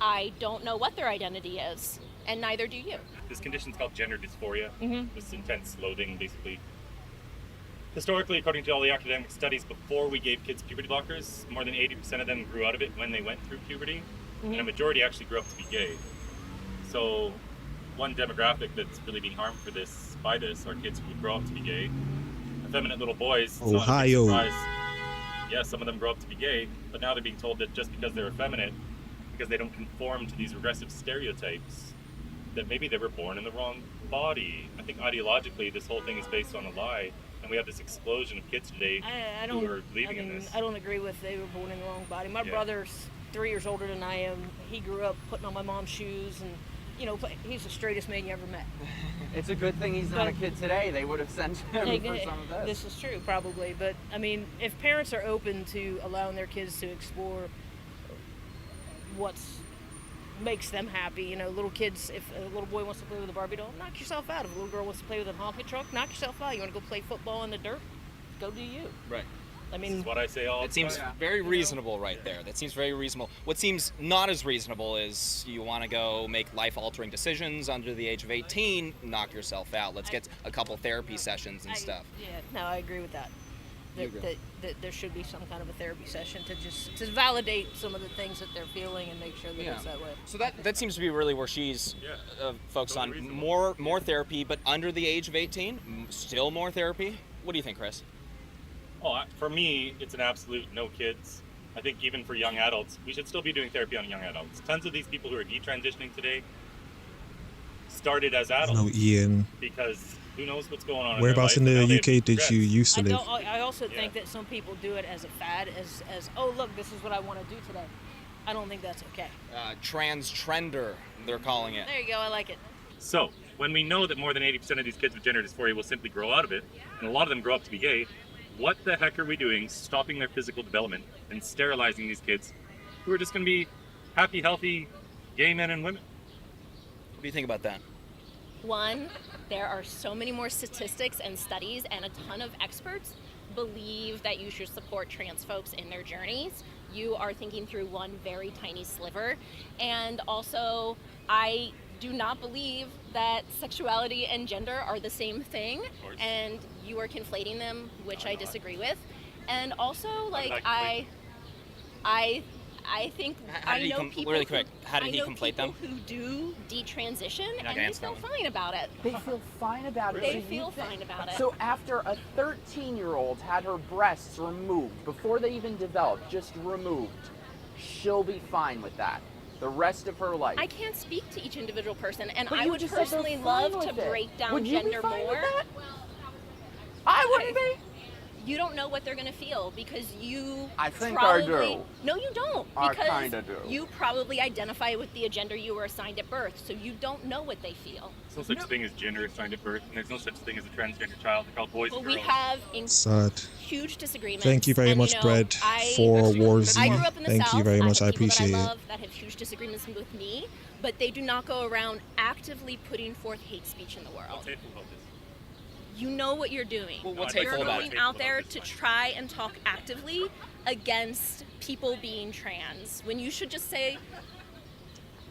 I don't know what their identity is, and neither do you. This condition's called gender dysphoria. Mm-hmm. This intense loathing, basically. Historically, according to all the academic studies, before we gave kids puberty blockers, more than 80% of them grew out of it when they went through puberty, and a majority actually grew up to be gay. So, one demographic that's really being harmed by this are kids who grow up to be gay. Effeminate little boys. Ohio. Yeah, some of them grow up to be gay, but now they're being told that just because they're effeminate, because they don't conform to these regressive stereotypes, that maybe they were born in the wrong body. I think ideologically this whole thing is based on a lie, and we have this explosion of kids today who are believing in this. I don't agree with they were born in the wrong body. My brother's 3 years older than I am. He grew up putting on my mom's shoes, and he's the straightest man you ever met. It's a good thing he's not a kid today. They would have sent him for some of this. This is true, probably. But, I mean, if parents are open to allowing their kids to explore what makes them happy, little kids, if a little boy wants to play with a Barbie doll, knock yourself out. If a little girl wants to play with a honky truck, knock yourself out. You want to go play football in the dirt? Go do you. Right. I mean, this is what I say all the time. It seems very reasonable right there. That seems very reasonable. What seems not as reasonable is you want to go make life-altering decisions under the age of 18, knock yourself out. Let's get a couple therapy sessions and stuff. Yeah, no, I agree with that. That there should be some kind of a therapy session to validate some of the things that they're feeling and make sure that it's that way. So that seems to be really where she's focused on. More therapy, but under the age of 18, still more therapy. What do you think, Chris? Oh, for me, it's an absolute no kids. I think even for young adults, we should still be doing therapy on young adults. Tons of these people who are detransitioning today started as adults. No, Ian. Because who knows what's going on Whereabouts in the UK did you used to live? I also think that some people do it as a fad, as oh look, this is what I want to do today. I don't think that's okay. Trans-trender, they're calling it. There you go, I like it. So, when we know that more than 80% of these kids with gender dysphoria will simply grow out of it, and a lot of them grow up to be gay, what the heck are we doing stopping their physical development and sterilizing these kids who are just going to be happy, healthy, gay men and women? What do you think about that? One, there are so many more statistics and studies, and a ton of experts believe that you should support trans folks in their journeys. You are thinking through one very tiny sliver. And also, I do not believe that sexuality and gender are the same thing, and you are conflating them, which I disagree with. And also, I think I know people. Really quick, how did he conflate them? Who do detransition and they feel fine about it. They feel fine about it. They feel fine about it. So after a 13-year-old had her breasts removed before they even developed, just removed, she'll be fine with that the rest of her life. I can't speak to each individual person, and But I you would just said they're personally fine love to with it. break down Would you be gender fine with more. that? I wouldn't be. You don't know what they're going to feel because you I think probably, I do. No, you don't. I Because kinda do. you probably identify with the gender you were assigned at birth, so you don't know what they feel. There's no such thing as gender assigned at birth, and there's no such thing as a transgender child. They're called boys Well, and we girls. have Sad. huge disagreements. Thank you very and, much, Brad, for Warzy. I grew up in the Thank South. you very much. have I people appreciate that I it. love that have huge disagreements with me, but they do not go around actively putting forth hate speech in the world. What's hateful about this? You know what you're doing. Well, what's You're hateful about going it? out there to try and talk actively against people being trans when you should just say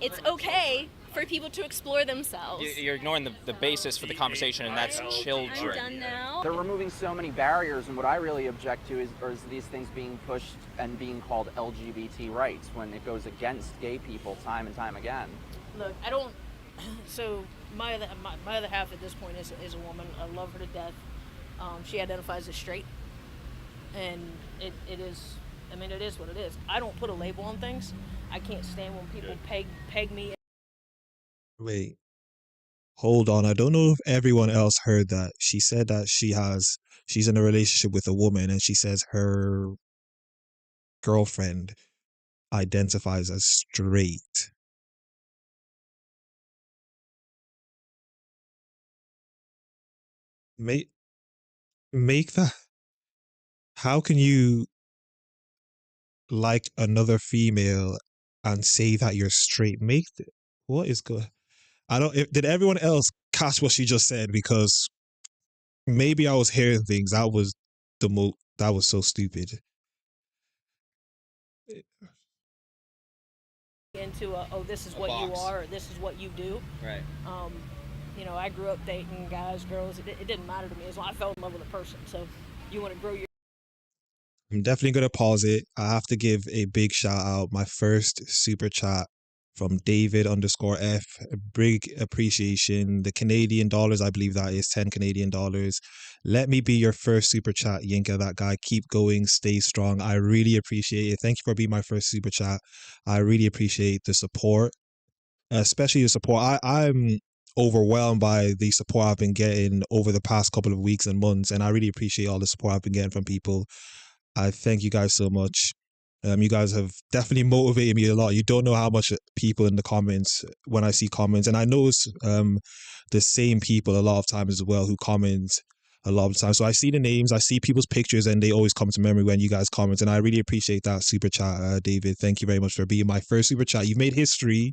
it's okay for people to explore themselves. You're ignoring the basis for the conversation, and that's I'm children. done now. They're removing so many barriers, and what I really object to is these things being pushed and being called LGBT rights when it goes against gay people time and time again. Look, I don't. So my other half at this point is a woman. I love her to death. She identifies as straight, and it is. I mean, it is what it is. I don't put a label on things. I can't stand when people peg me. Wait, hold on. I don't know if everyone else heard that. She said that she's in a relationship with a woman, and she says her girlfriend identifies as straight. Make that. How can you like another female and say that you're straight? What is good? I don't. Did everyone else catch what she just said? Because maybe I was hearing things. That was That was so stupid. Into this is A what you box. are, or this is what you do. Right. You know, I grew up dating guys, girls. It didn't matter to me as long as I fell in love with a person. So you want to grow your. I'm definitely going to pause it. I have to give a big shout out. My first super chat from David_F. A big appreciation. The Canadian dollars, I believe that is 10 Canadian dollars. Let me be your first super chat, YinkaThatGuy. Keep going. Stay strong. I really appreciate it. Thank you for being my first super chat. I really appreciate the support, especially the support. I'm overwhelmed by the support I've been getting over the past couple of weeks and months, and I really appreciate all the support I've been getting from people. I thank you guys so much. You guys have definitely motivated me a lot. You don't know how much people in the comments, when I see comments, and I know it's the same people a lot of times as well who comment a lot of times. So I see the names, I see people's pictures, and they always come to memory when you guys comment. And I really appreciate that super chat, David. Thank you very much for being my first super chat. You've made history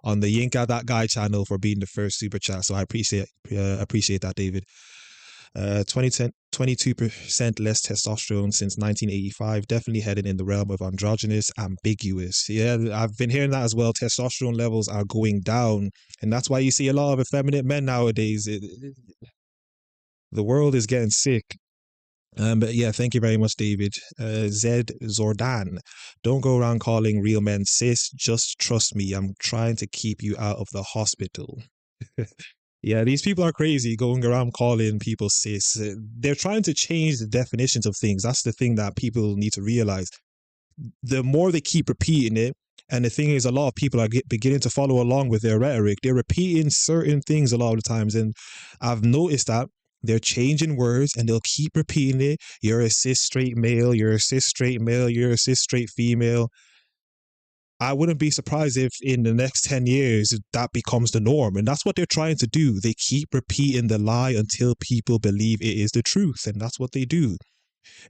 on the YinkaThatGuy channel for being the first super chat. So I appreciate that, David. 22% less testosterone since 1985. Definitely headed in the realm of androgynous, ambiguous. Yeah, I've been hearing that as well. Testosterone levels are going down, and that's why you see a lot of effeminate men nowadays. The world is getting sick. But yeah, thank you very much, David. Zed Zordan, don't go around calling real men cis. Just trust me. I'm trying to keep you out of the hospital. Yeah, these people are crazy going around calling people cis. They're trying to change the definitions of things. That's the thing that people need to realize. The more they keep repeating it, and the thing is, a lot of people are beginning to follow along with their rhetoric. They're repeating certain things a lot of the times, and I've noticed that they're changing words and they'll keep repeating it. You're a cis straight male, you're a cis straight male, you're a cis straight female. I wouldn't be surprised if in the next 10 years that becomes the norm. And that's what they're trying to do. They keep repeating the lie until people believe it is the truth. And that's what they do.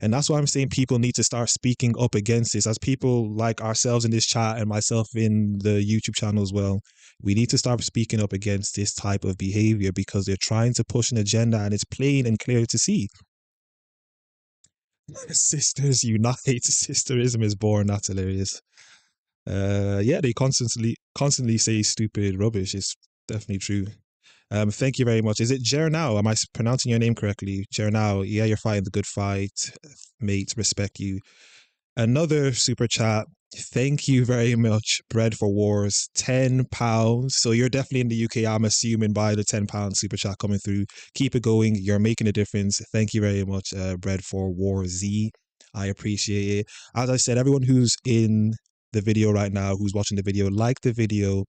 And that's why I'm saying people need to start speaking up against this. As people like ourselves in this chat and myself in the YouTube channel as well, we need to start speaking up against this type of behavior because they're trying to push an agenda and it's plain and clear to see. Sisters unite. Sisterism is born. That's hilarious. Yeah, they constantly say stupid rubbish. It's definitely true. Thank you very much. Is it Jernau? Am I pronouncing your name correctly? Jernau, yeah, you're fighting the good fight, mate. Respect you. Another super chat. Thank you very much, Bread for Wars. £10. So you're definitely in the UK, I'm assuming, by the £10 super chat coming through. Keep it going. You're making a difference. Thank you very much, Bread for War Z. I appreciate it. As I said, everyone who's in the video right now, who's watching the video, like the video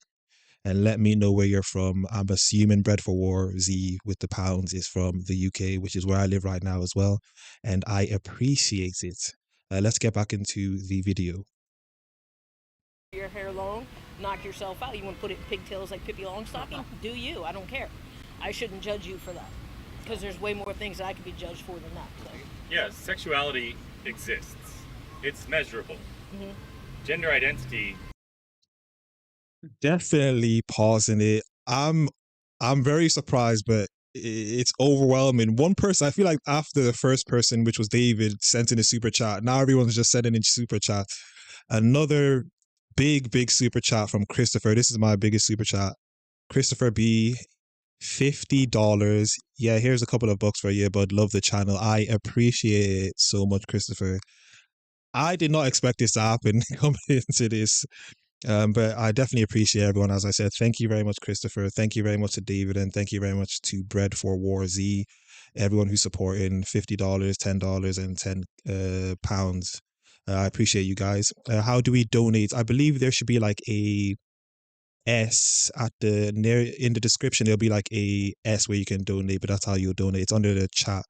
and let me know where you're from. I'm assuming Bread for War Z with the pounds is from the UK, which is where I live right now as well, and I appreciate it. Let's get back into the video. Your hair long, knock yourself out. You want to put it in pigtails like Pippi Longstocking? Do you? I don't care. I shouldn't judge you for that because there's way more things that I could be judged for than that. So. Yeah, sexuality exists. It's measurable. Mm-hmm. Gender identity. Definitely pausing it. I'm very surprised, but it's overwhelming. One person, I feel like after the first person, which was David, sent in a super chat. Now everyone's just sending in super chat. Another big super chat from Christopher. This is my biggest super chat. Christopher B, $50. Yeah, here's a couple of bucks for you, bud. Love the channel. I appreciate it so much, Christopher. I did not expect this to happen coming into this. But I definitely appreciate everyone. As I said, thank you very much, Christopher. Thank you very much to David, and thank you very much to Bread for War Z. Everyone who's supporting $50, $10, and £10. I appreciate you guys. How do we donate? I believe there should be like a S at the near in the description. There'll be like a S where you can donate, but that's how you'll donate. It's under the chat.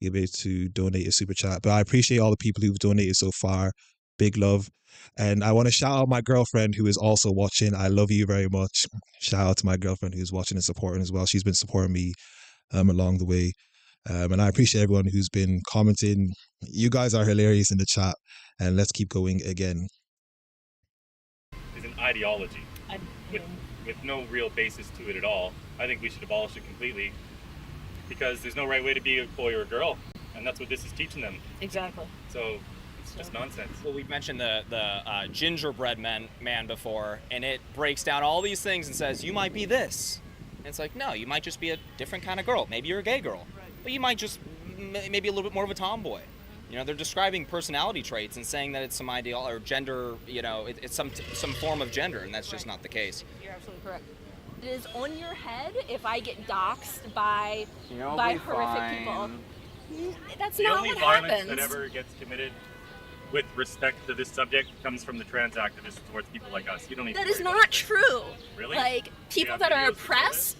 You'll be able to donate a super chat. But I appreciate all the people who've donated so far. Big love. And I want to shout out my girlfriend who is also watching. I love you very much. Shout out to my girlfriend who's watching and supporting as well. She's been supporting me along the way. And I appreciate everyone who's been commenting. You guys are hilarious in the chat. And let's keep going again. Is an ideology with no real basis to it at all. I think we should abolish it completely because there's no right way to be a boy or a girl, and that's what this is teaching them. Exactly. So it's just nonsense. Well, we've mentioned the gingerbread man before, and it breaks down all these things and says, you might be this. And it's like, no, you might just be a different kind of girl. Maybe you're a gay girl. Right. But you might just maybe a little bit more of a tomboy. You know, they're describing personality traits and saying that it's some ideal or gender, you know, it's some form of gender, and that's just not the case. You're absolutely correct. It is on your head if I get doxxed by horrific people. That's not what happens. The only violence that ever gets committed with respect to this subject comes from the trans activists towards people like us. You don't need That to is worry not about true. Really? Like, people have that are videos that show oppressed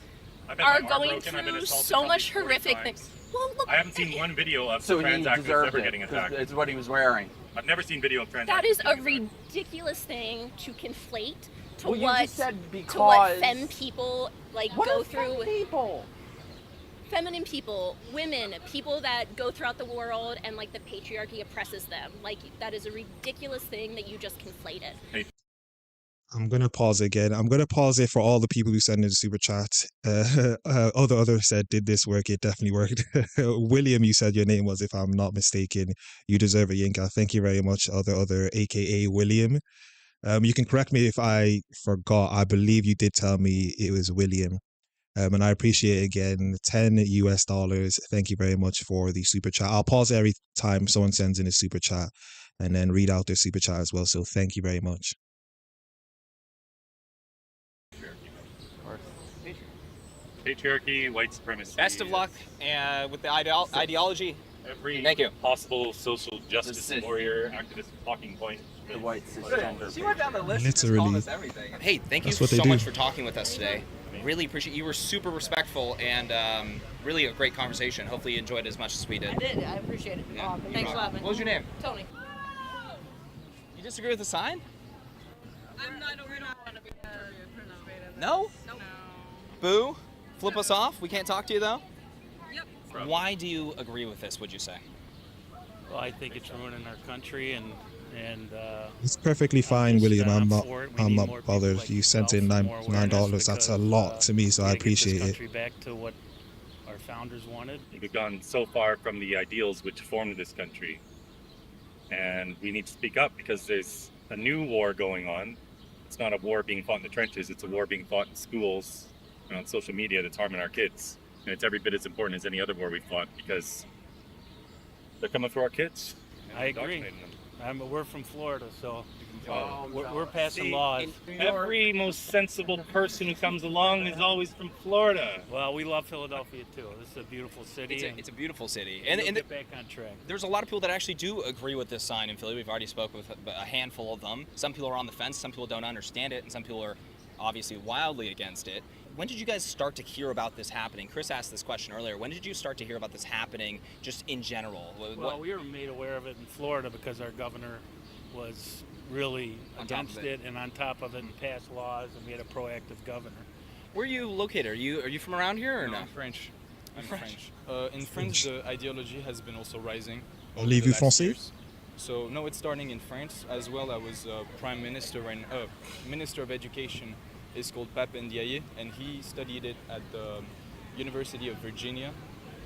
this? are going through so much horrific things. Well, look, I haven't seen one video of So trans he activists deserved ever it, getting 'cause attacked. it's what he was wearing. I've never seen video of trans that activists is a getting attacked. ridiculous thing to conflate to Well, you what just said to what because- femme people like What go are femme through. people? Feminine people, women, people that go throughout the world and like the patriarchy oppresses them. Like that is a ridiculous thing that you just conflated. I'm going to pause again. I'm going to pause it for all the people who send in the super chat. Other said, did this work? It definitely worked. William, you said your name was, if I'm not mistaken. You deserve it, Yinka. Thank you very much, other, aka William. You can correct me if I forgot. I believe you did tell me it was William. And I appreciate it again. $10. Thank you very much for the super chat. I'll pause every time someone sends in a super chat and then read out their super chat as well. So thank you very much. Patriarchy, white supremacy. Best of luck with the ideology. Every Thank you. possible social justice warrior activist talking point. The white cisgender. She went down the list. Literally. Everything. Hey, thank you That's what they so do. much for talking with us today. Really appreciate you. Were super respectful and really a great conversation. Hopefully you enjoyed it as much as we did. I did. I appreciate it. Yeah. Thanks a lot, man. What was your name? Tony. You disagree with the sign? I'm not aware of it. No? No. Boo? Flip us off? We can't talk to you though? Yep. Why do you agree with this, would you say? Well, I think it's ruining our country, and It's perfectly fine, William. I'm not more bothered. people like You sent yourself in for more awareness $9. That's a because, lot to me, so I we gotta get this appreciate it. country back to what our founders wanted. We've gone so far from the ideals which formed this country. And we need to speak up because there's a new war going on. It's not a war being fought in the trenches, it's a war being fought in schools and on social media that's harming our kids. And it's every bit as important as any other war we fought because they're coming for our kids. I agree. Indoctrinating them. We're from Florida, so Oh, we're passing laws. Every most sensible person who comes along is always from Florida. Well, we love Philadelphia too. This is a beautiful city. It's a beautiful city. And And get back on track. there's a lot of people that actually do agree with this sign in Philly. We've already spoke with a handful of them. Some people are on the fence, some people don't understand it, and some people are obviously wildly against it. When did you guys start to hear about this happening? Chris asked this question earlier. When did you start to hear about this happening just in general? Well, we were made aware of it in Florida because our governor was really On top against of it and on top of it and passed laws, and we had a proactive governor. Where are you located? Are you from around here or no? I'm French. I'm French. French. In France, the ideology has been also rising. over Parlez-vous the last français? years. So no, it's starting in France as well. I was prime minister and minister of education is called Pape Ndiaye, and he studied it at the University of Virginia,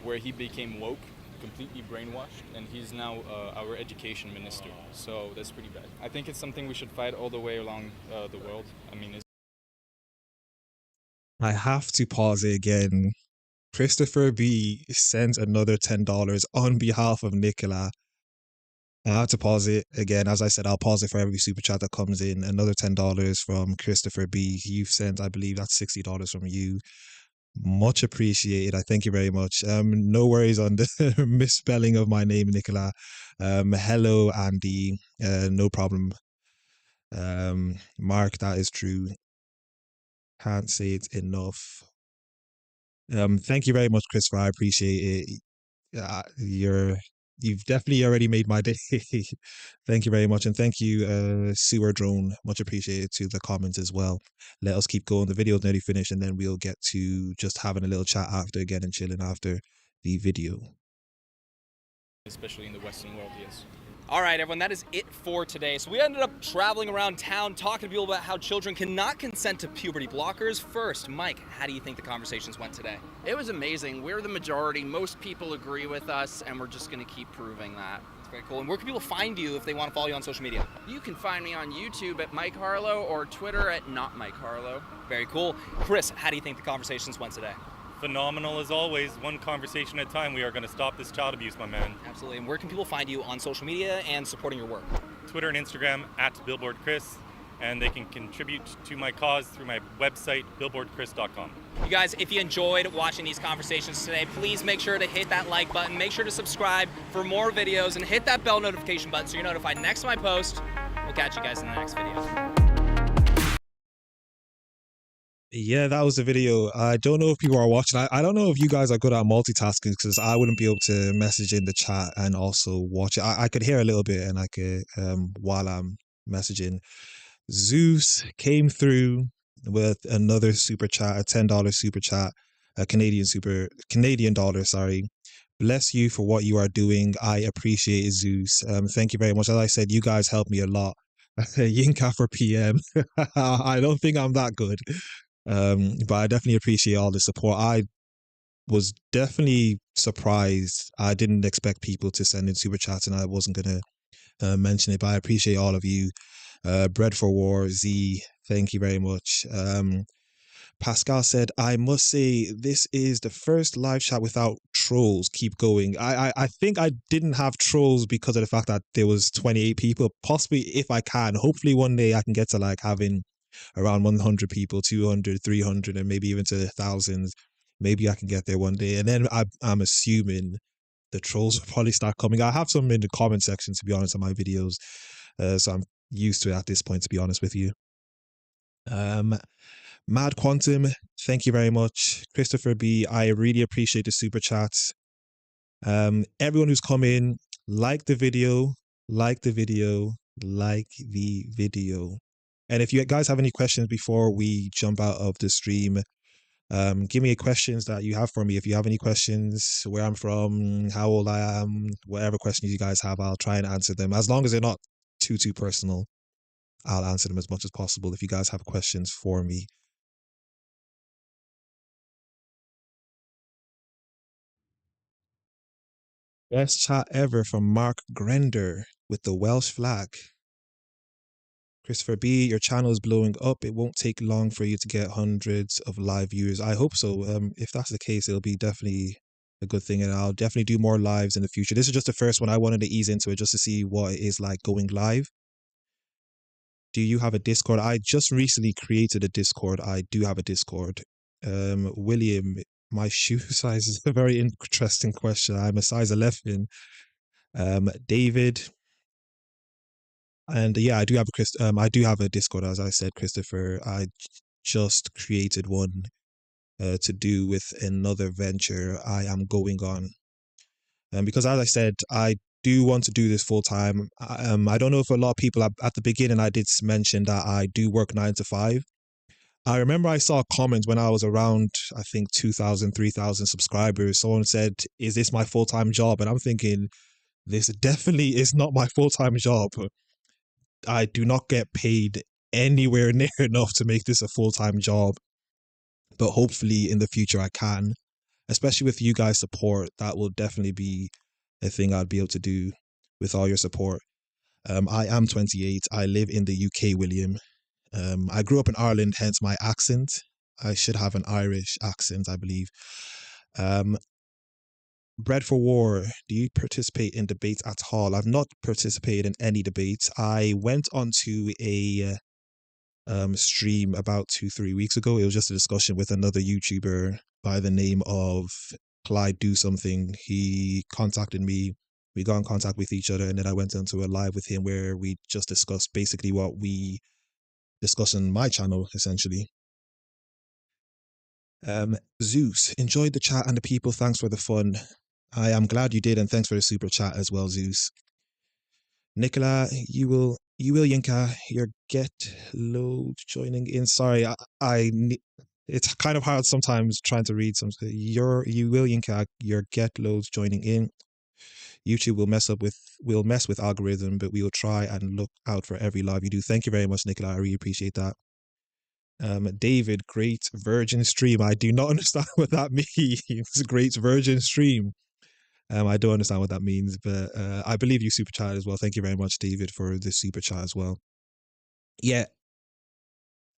where he became woke, completely brainwashed, and he's now our education minister. So that's pretty bad. I think it's something we should fight all the way along the world. I mean, I have to pause it again. Christopher B sends another $10 on behalf of Nicola. I have to pause it again. As I said, I'll pause it for every super chat that comes in. Another $10 from Christopher B. You've sent, I believe that's $60 from you. Much appreciated. I thank you very much. No worries on the misspelling of my name, Nicola. Hello, Andy. No problem. Mark, that is true. Can't say it enough. Thank you very much, Christopher. I appreciate it. You've definitely already made my day. Thank you very much, and thank you, Sewer Drone. Much appreciated to the comments as well. Let us keep going. The video's nearly finished, and then we'll get to just having a little chat after again and chilling after the video. especially in the Western world, yes. All right, everyone, that is it for today. So we ended up traveling around town talking to people about how children cannot consent to puberty blockers. First, Mike, how do you think the conversations went today? It was amazing. We're the majority. Most people agree with us, and we're just going to keep proving that. It's very cool. And where can people find you if they want to follow you on social media? You can find me on YouTube at Mike Harlow or Twitter at Not Mike Harlow. Very cool. Chris, how do you think the conversations went today? Phenomenal as always. One conversation at a time. We are going to stop this child abuse, my man. Absolutely. And where can people find you on social media and supporting your work? Twitter and Instagram at BillboardChris, and they can contribute to my cause through my website, billboardchris.com. You guys, if you enjoyed watching these conversations today, please make sure to hit that like button, make sure to subscribe for more videos, and hit that bell notification button so you're notified next time I post. We'll catch you guys in the next video. Yeah, that was the video. I don't know if people are watching. I don't know if you guys are good at multitasking, because I wouldn't be able to message in the chat and also watch it. I could hear a little bit and I could while I'm messaging. Zeus came through with another super chat, a $10 super chat, a Canadian dollar, sorry. Bless you for what you are doing. I appreciate it, Zeus. Thank you very much. As I said, you guys helped me a lot. Yinka for PM. I don't think I'm that good. But I definitely appreciate all the support. I was definitely surprised. I didn't expect people to send in super chats, and I wasn't gonna mention it, but I appreciate all of you. Bread for War, Z, thank you very much. Pascal said, I must say this is the first live chat without trolls. Keep going. I think I didn't have trolls because of the fact that there was 28 people. Possibly, if I can, hopefully one day I can get to like having around 100 people, 200, 300, and maybe even to the thousands. Maybe I can get there one day. And then I'm assuming the trolls will probably start coming. I have some in the comment section, to be honest, on my videos. So I'm used to it at this point, to be honest with you. Mad Quantum, thank you very much. Christopher B, I really appreciate the super chats. Everyone who's come in, like the video, like the video, like the video. And if you guys have any questions before we jump out of the stream, give me questions that you have for me. If you have any questions, where I'm from, how old I am, whatever questions you guys have, I'll try and answer them. As long as they're not too personal, I'll answer them as much as possible if you guys have questions for me. Best chat ever from Mark Grender with the Welsh flag. Christopher B, your channel is blowing up. It won't take long for you to get hundreds of live viewers. I hope so. If that's the case, it'll be definitely a good thing, and I'll definitely do more lives in the future. This is just the first one. I wanted to ease into it just to see what it is like going live. Do you have a Discord? I just recently created a Discord. I do have a Discord. William, my shoe size is a very interesting question. I'm a size 11. David. And yeah, I do have a Discord, as I said, Christopher. I just created one to do with another venture I am going on. Because as I said, I do want to do this full time. I don't know if a lot of people at the beginning I did mention that I do work 9 to 5. I remember I saw comments when I was around, I think 2,000, 3,000 subscribers. Someone said, "Is this my full-time job?" And I'm thinking, this definitely is not my full-time job. I do not get paid anywhere near enough to make this a full-time job, but hopefully in the future I can. especially with you guys' support, that will definitely be a thing I'd be able to do with all your support. I am 28. I live in the UK, William. I grew up in Ireland, hence my accent. I should have an Irish accent, I believe. Bread for War, do you participate in debates at all? I've not participated in any debates. I went onto a stream about 2-3 weeks ago. It was just a discussion with another YouTuber by the name of Clyde Do Something. He contacted me. We got in contact with each other, and then I went into a live with him where we just discussed basically what we discuss on my channel, essentially. Zeus, enjoyed the chat and the people. Thanks for the fun. I am glad you did, and thanks for the super chat as well, Zeus. Nicola, you will Yinka, your get load joining in. Sorry, it's kind of hard sometimes trying to read some. You will Yinka, your get loads joining in. YouTube will mess with algorithm, but we will try and look out for every live you do. Thank you very much, Nicola. I really appreciate that. David, great virgin stream. I do not understand what that means. Great virgin stream. I don't understand what that means, but I believe you super chat as well. Thank you very much, David, for the super chat as well. Yeah.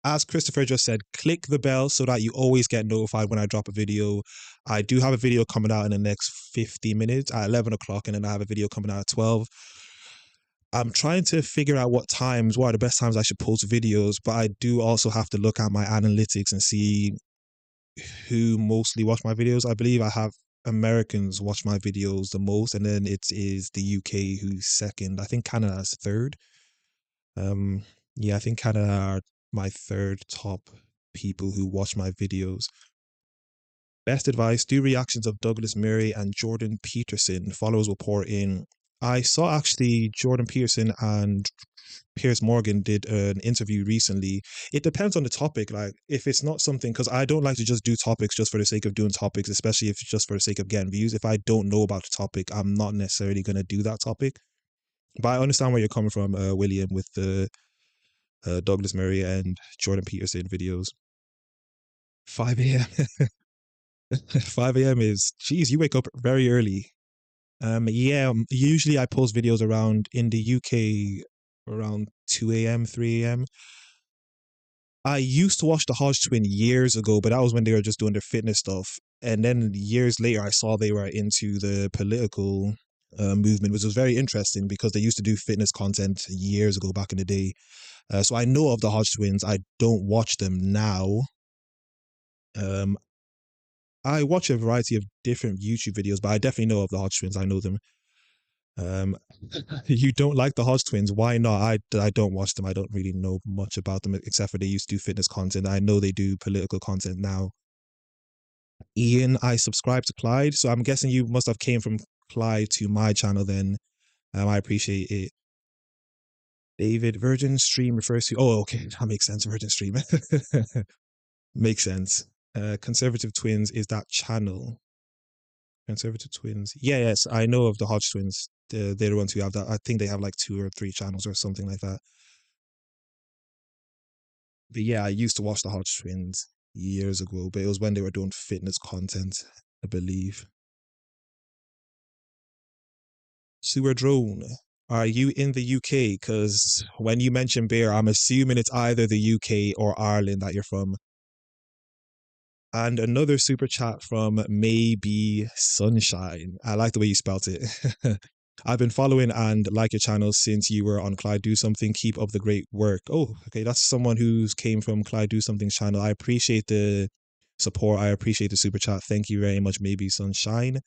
As Christopher just said, click the bell so that you always get notified when I drop a video. I do have a video coming out in the next 50 minutes at 11 o'clock, and then I have a video coming out at 12. I'm trying to figure out what are the best times I should post videos, but I do also have to look at my analytics and see who mostly watch my videos. I believe I have Americans watch my videos the most, and then it is the UK who's second. I think Canada is third. Yeah, I think Canada are my third top people who watch my videos. Best advice, do reactions of Douglas Murray and Jordan Peterson. Followers will pour in. I saw actually Jordan Peterson and Piers Morgan did an interview recently. It depends on the topic. Like, if it's not something, because I don't like to just do topics just for the sake of doing topics, especially if it's just for the sake of getting views. If I don't know about the topic, I'm not necessarily going to do that topic. But I understand where you're coming from, William, with the Douglas Murray and Jordan Peterson videos. 5 a.m. 5 a.m. is, geez, you wake up very early. Yeah, usually I post videos around, in the UK, around 2 a.m., 3 a.m. I used to watch the Hodge Twin years ago, but that was when they were just doing their fitness stuff. And then years later, I saw they were into the political movement, which was very interesting because they used to do fitness content years ago, back in the day. So I know of the Hodge Twins. I don't watch them now. I watch a variety of different YouTube videos, but I definitely know of the Hodge Twins. I know them. You don't like the Hodge Twins? Why not? I don't watch them. I don't really know much about them, except for they used to do fitness content. I know they do political content now. Ian, I subscribe to Clyde, so I'm guessing you must have came from Clyde to my channel then. I appreciate it. David, Virgin Stream refers to... Oh, okay, that makes sense. Virgin Stream. Makes sense. Conservative Twins is that channel. Conservative Twins. Yeah, yes, I know of the Hodge Twins. They're the ones who have that. I think they have like 2 or 3 channels or something like that. But yeah, I used to watch the Hodge Twins years ago, but it was when they were doing fitness content, I believe. Sewer Drone, are you in the UK? Because when you mention beer, I'm assuming it's either the UK or Ireland that you're from. And another super chat from Maybe Sunshine. I like the way you spelt it. I've been following and like your channel since you were on Clyde Do Something. Keep up the great work. Oh, okay. That's someone who's came from Clyde Do Something's channel. I appreciate the support. I appreciate the super chat. Thank you very much, Maybe Sunshine,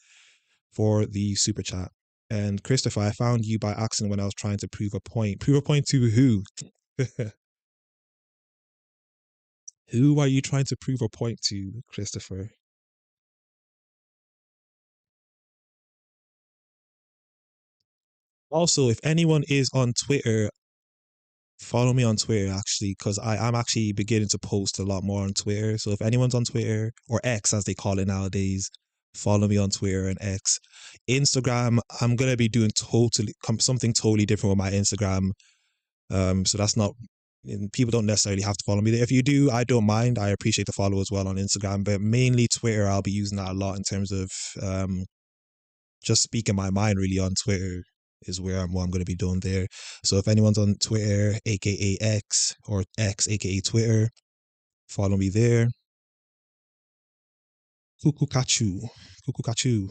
for the super chat. And Christopher, I found you by accident when I was trying to prove a point. Prove a point to who? Who are you trying to prove a point to, Christopher? Also, if anyone is on Twitter, follow me on Twitter, actually, because I'm actually beginning to post a lot more on Twitter. So if anyone's on Twitter, or X as they call it nowadays, follow me on Twitter and X. Instagram, I'm going to be doing something totally different with my Instagram. So that's not And people don't necessarily have to follow me there. If you do, I don't mind. I appreciate the follow as well on Instagram, but mainly Twitter. I'll be using that a lot in terms of just speaking my mind. Really, on Twitter is where what I'm going to be doing there. So if anyone's on Twitter, aka X, or X, aka Twitter, follow me there. Kukukachu,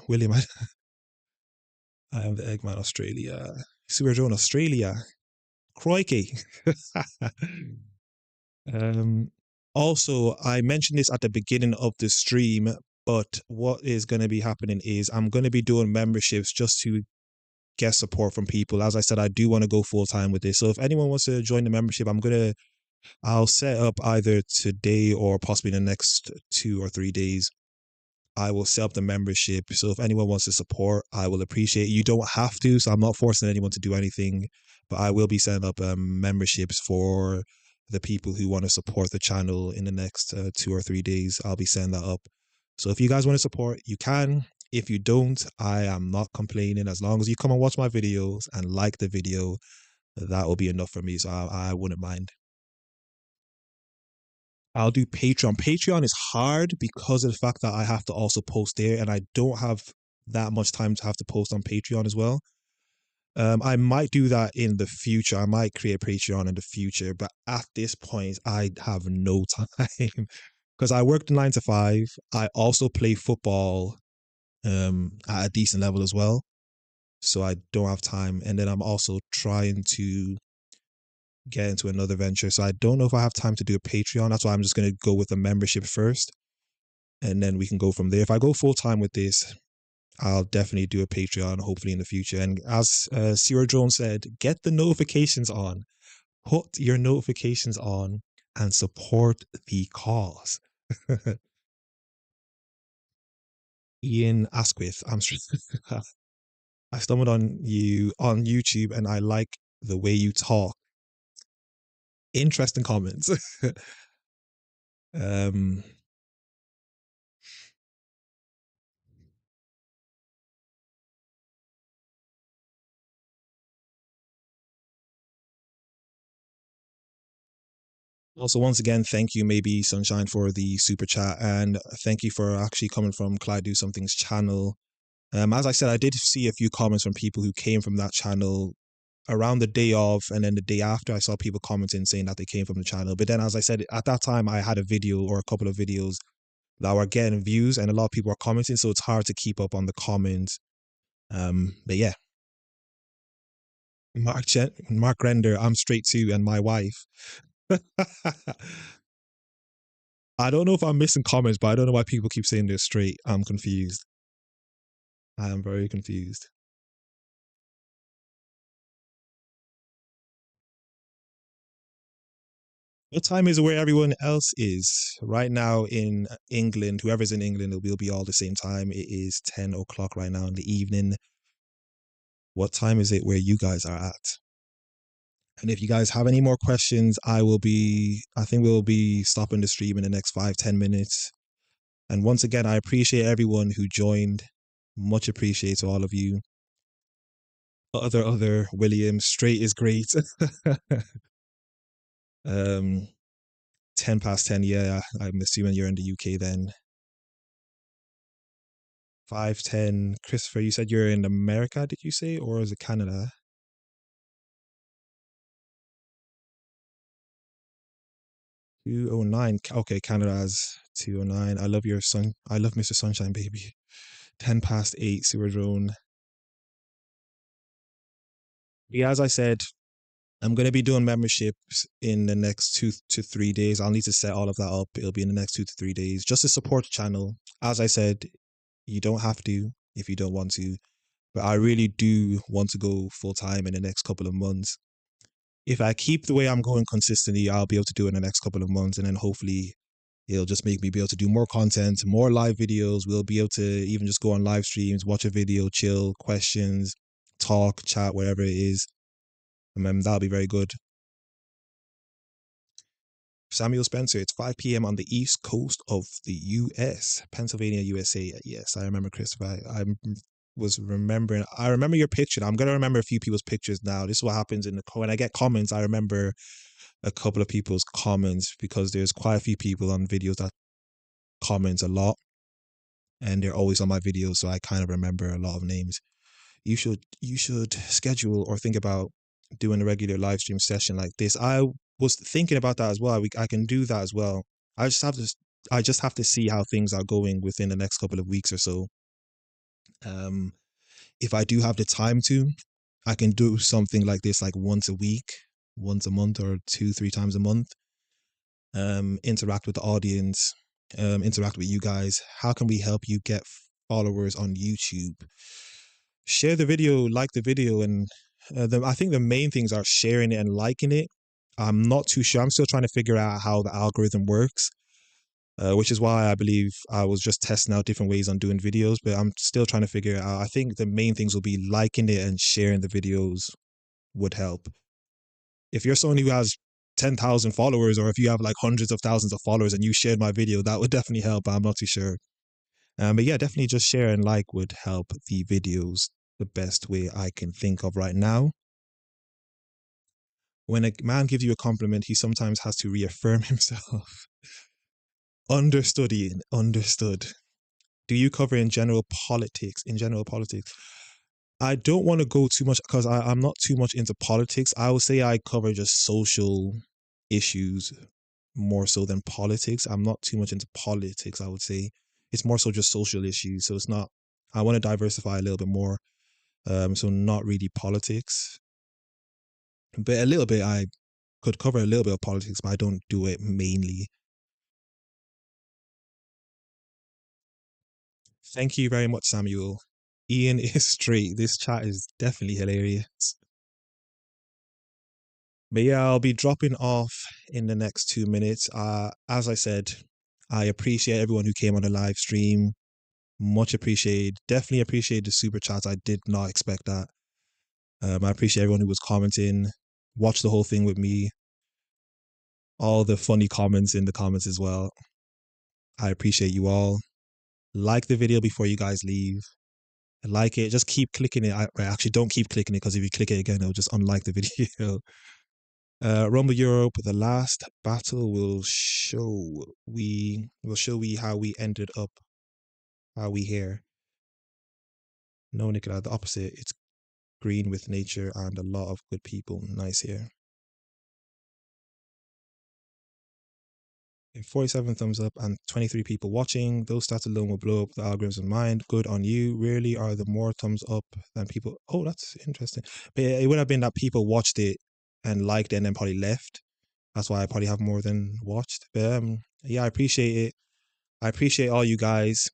William. I am the Eggman Australia. Sewer Drone Australia. Crikey. Also, I mentioned this at the beginning of the stream, but what is going to be happening is I'm going to be doing memberships just to get support from people. As I said, I do want to go full time with this. So if anyone wants to join the membership, I'll set up either today or possibly in the next 2 or 3 days. I will set up the membership. So if anyone wants to support, I will appreciate it. You don't have to, so I'm not forcing anyone to do anything, but I will be setting up memberships for the people who want to support the channel in the next 2 or 3 days. I'll be setting that up. So if you guys want to support, you can. If you don't, I am not complaining. As long as you come and watch my videos and like the video, that will be enough for me. So I wouldn't mind. I'll do Patreon. Patreon is hard because of the fact that I have to also post there, and I don't have that much time to have to post on Patreon as well. I might do that in the future. I might create Patreon in the future, but at this point, I have no time because I work 9 to 5. I also play football at a decent level as well, so I don't have time. And then I'm also trying to get into another venture, so I don't know if I have time to do a Patreon. That's why I'm just going to go with a membership first, and then we can go from there. If I go full time with this, I'll definitely do a Patreon, hopefully in the future. And as Zero Drone said, get the notifications on. Put your notifications on and support the cause. Ian Asquith, I stumbled on you on YouTube and I like the way you talk. Interesting comments. Also, once again, thank you, Maybe Sunshine, for the super chat, and thank you for actually coming from Clyde Do Something's channel. As I said, I did see a few comments from people who came from that channel around the day of, and then the day after. I saw people commenting saying that they came from the channel. But then, as I said, at that time, I had a video or a couple of videos that were getting views, and a lot of people were commenting, so it's hard to keep up on the comments. But yeah. Mark Render, I'm straight too, and my wife. I don't know if I'm missing comments, but I don't know why people keep saying they're straight. I'm confused. I am very confused. What time is it where everyone else is? Right now in England, whoever's in England, it will be all the same time. It is 10 o'clock right now in the evening. What time is it where you guys are at? And if you guys have any more questions, I think we'll be stopping the stream in the next 5-10 minutes. And once again, I appreciate everyone who joined. Much appreciate to all of you. Other William, straight is great. 10 past 10, yeah, I'm assuming you're in the UK then. 5:10, Christopher, you said you're in America, did you say? Or is it Canada? 2:09. Okay, Canada has 2:09. I love Mr. Sunshine, baby. 10 past 8, Sewer Drone. Yeah, as I said, I'm going to be doing memberships in the next 2 to 3 days. I'll need to set all of that up. It'll be in the next 2 to 3 days just to support the channel. As I said, you don't have to if you don't want to, but I really do want to go full time in the next couple of months. If I keep the way I'm going consistently, I'll be able to do it in the next couple of months, and then hopefully it'll just make me be able to do more content, more live videos. We'll be able to even just go on live streams, watch a video, chill, questions, talk, chat, whatever it is. And then that'll be very good. Samuel Spencer, it's 5 p.m. on the east coast of the U.S., Pennsylvania, USA. Yes, I remember, Christopher. I remember your picture. I'm going to remember a few people's pictures now. This is what happens when I get comments. I remember a couple of people's comments, because there's quite a few people on videos that comment a lot, and they're always on my videos, so I kind of remember a lot of names. You should schedule or think about doing a regular live stream session like this. I was thinking about that as well. I can do that as well. I just have to see how things are going within the next couple of weeks or so. If I do have the time to, I can do something like this, like once a week, once a month, or 2-3 times a month. Interact with the audience, interact with you guys. How can we help you get followers on YouTube? Share the video, like the video, and I think the main things are sharing it and liking it. I'm not too sure. I'm still trying to figure out how the algorithm works, which is why I believe I was just testing out different ways on doing videos, but I'm still trying to figure it out. I think the main things will be liking it and sharing the videos would help. If you're someone who has 10,000 followers, or if you have like hundreds of thousands of followers and you shared my video, that would definitely help, but I'm not too sure. But yeah, definitely just share and like would help the videos the best way I can think of right now. When a man gives you a compliment, he sometimes has to reaffirm himself. Understood, Ian. Understood. Do you cover in general politics? I don't want to go too much because I'm not too much into politics. I would say I cover just social issues more so than politics. I'm not too much into politics, I would say. It's more so just social issues. So it's not, I want to diversify a little bit more. So not really politics. But a little bit, I could cover a little bit of politics, but I don't do it mainly. Thank you very much, Samuel. Ian is straight. This chat is definitely hilarious. But yeah, I'll be dropping off in the next 2 minutes. As I said, I appreciate everyone who came on the live stream. Much appreciated. Definitely appreciate the super chats. I did not expect that. I appreciate everyone who was commenting. Watch the whole thing with me. All the funny comments in the comments as well. I appreciate you all. Like the video before you guys leave. Like it. Just keep clicking it. Actually, don't keep clicking it, because if you click it again, it'll just unlike the video. Rumble Europe, the last battle will show how we ended up, how we here. No, Nicola, the opposite. It's green with nature and a lot of good people. Nice here. 47 thumbs up and 23 people watching. Those stats alone will blow up the algorithm's mind. Good on you. Rarely are there more thumbs up than people. Oh, that's interesting. But it would have been that people watched it and liked it and then probably left. That's why I probably have more than watched. But yeah, I appreciate it. I appreciate all you guys.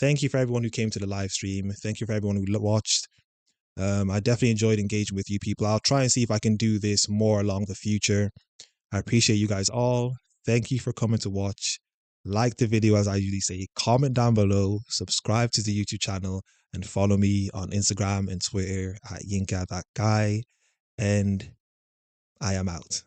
Thank you for everyone who came to the live stream. Thank you for everyone who watched. I definitely enjoyed engaging with you people. I'll try and see if I can do this more along the future. I appreciate you guys all. Thank you for coming to watch. Like the video, as I usually say. Comment down below. Subscribe to the YouTube channel. And follow me on Instagram and Twitter at YinkaThatGuy. And I am out.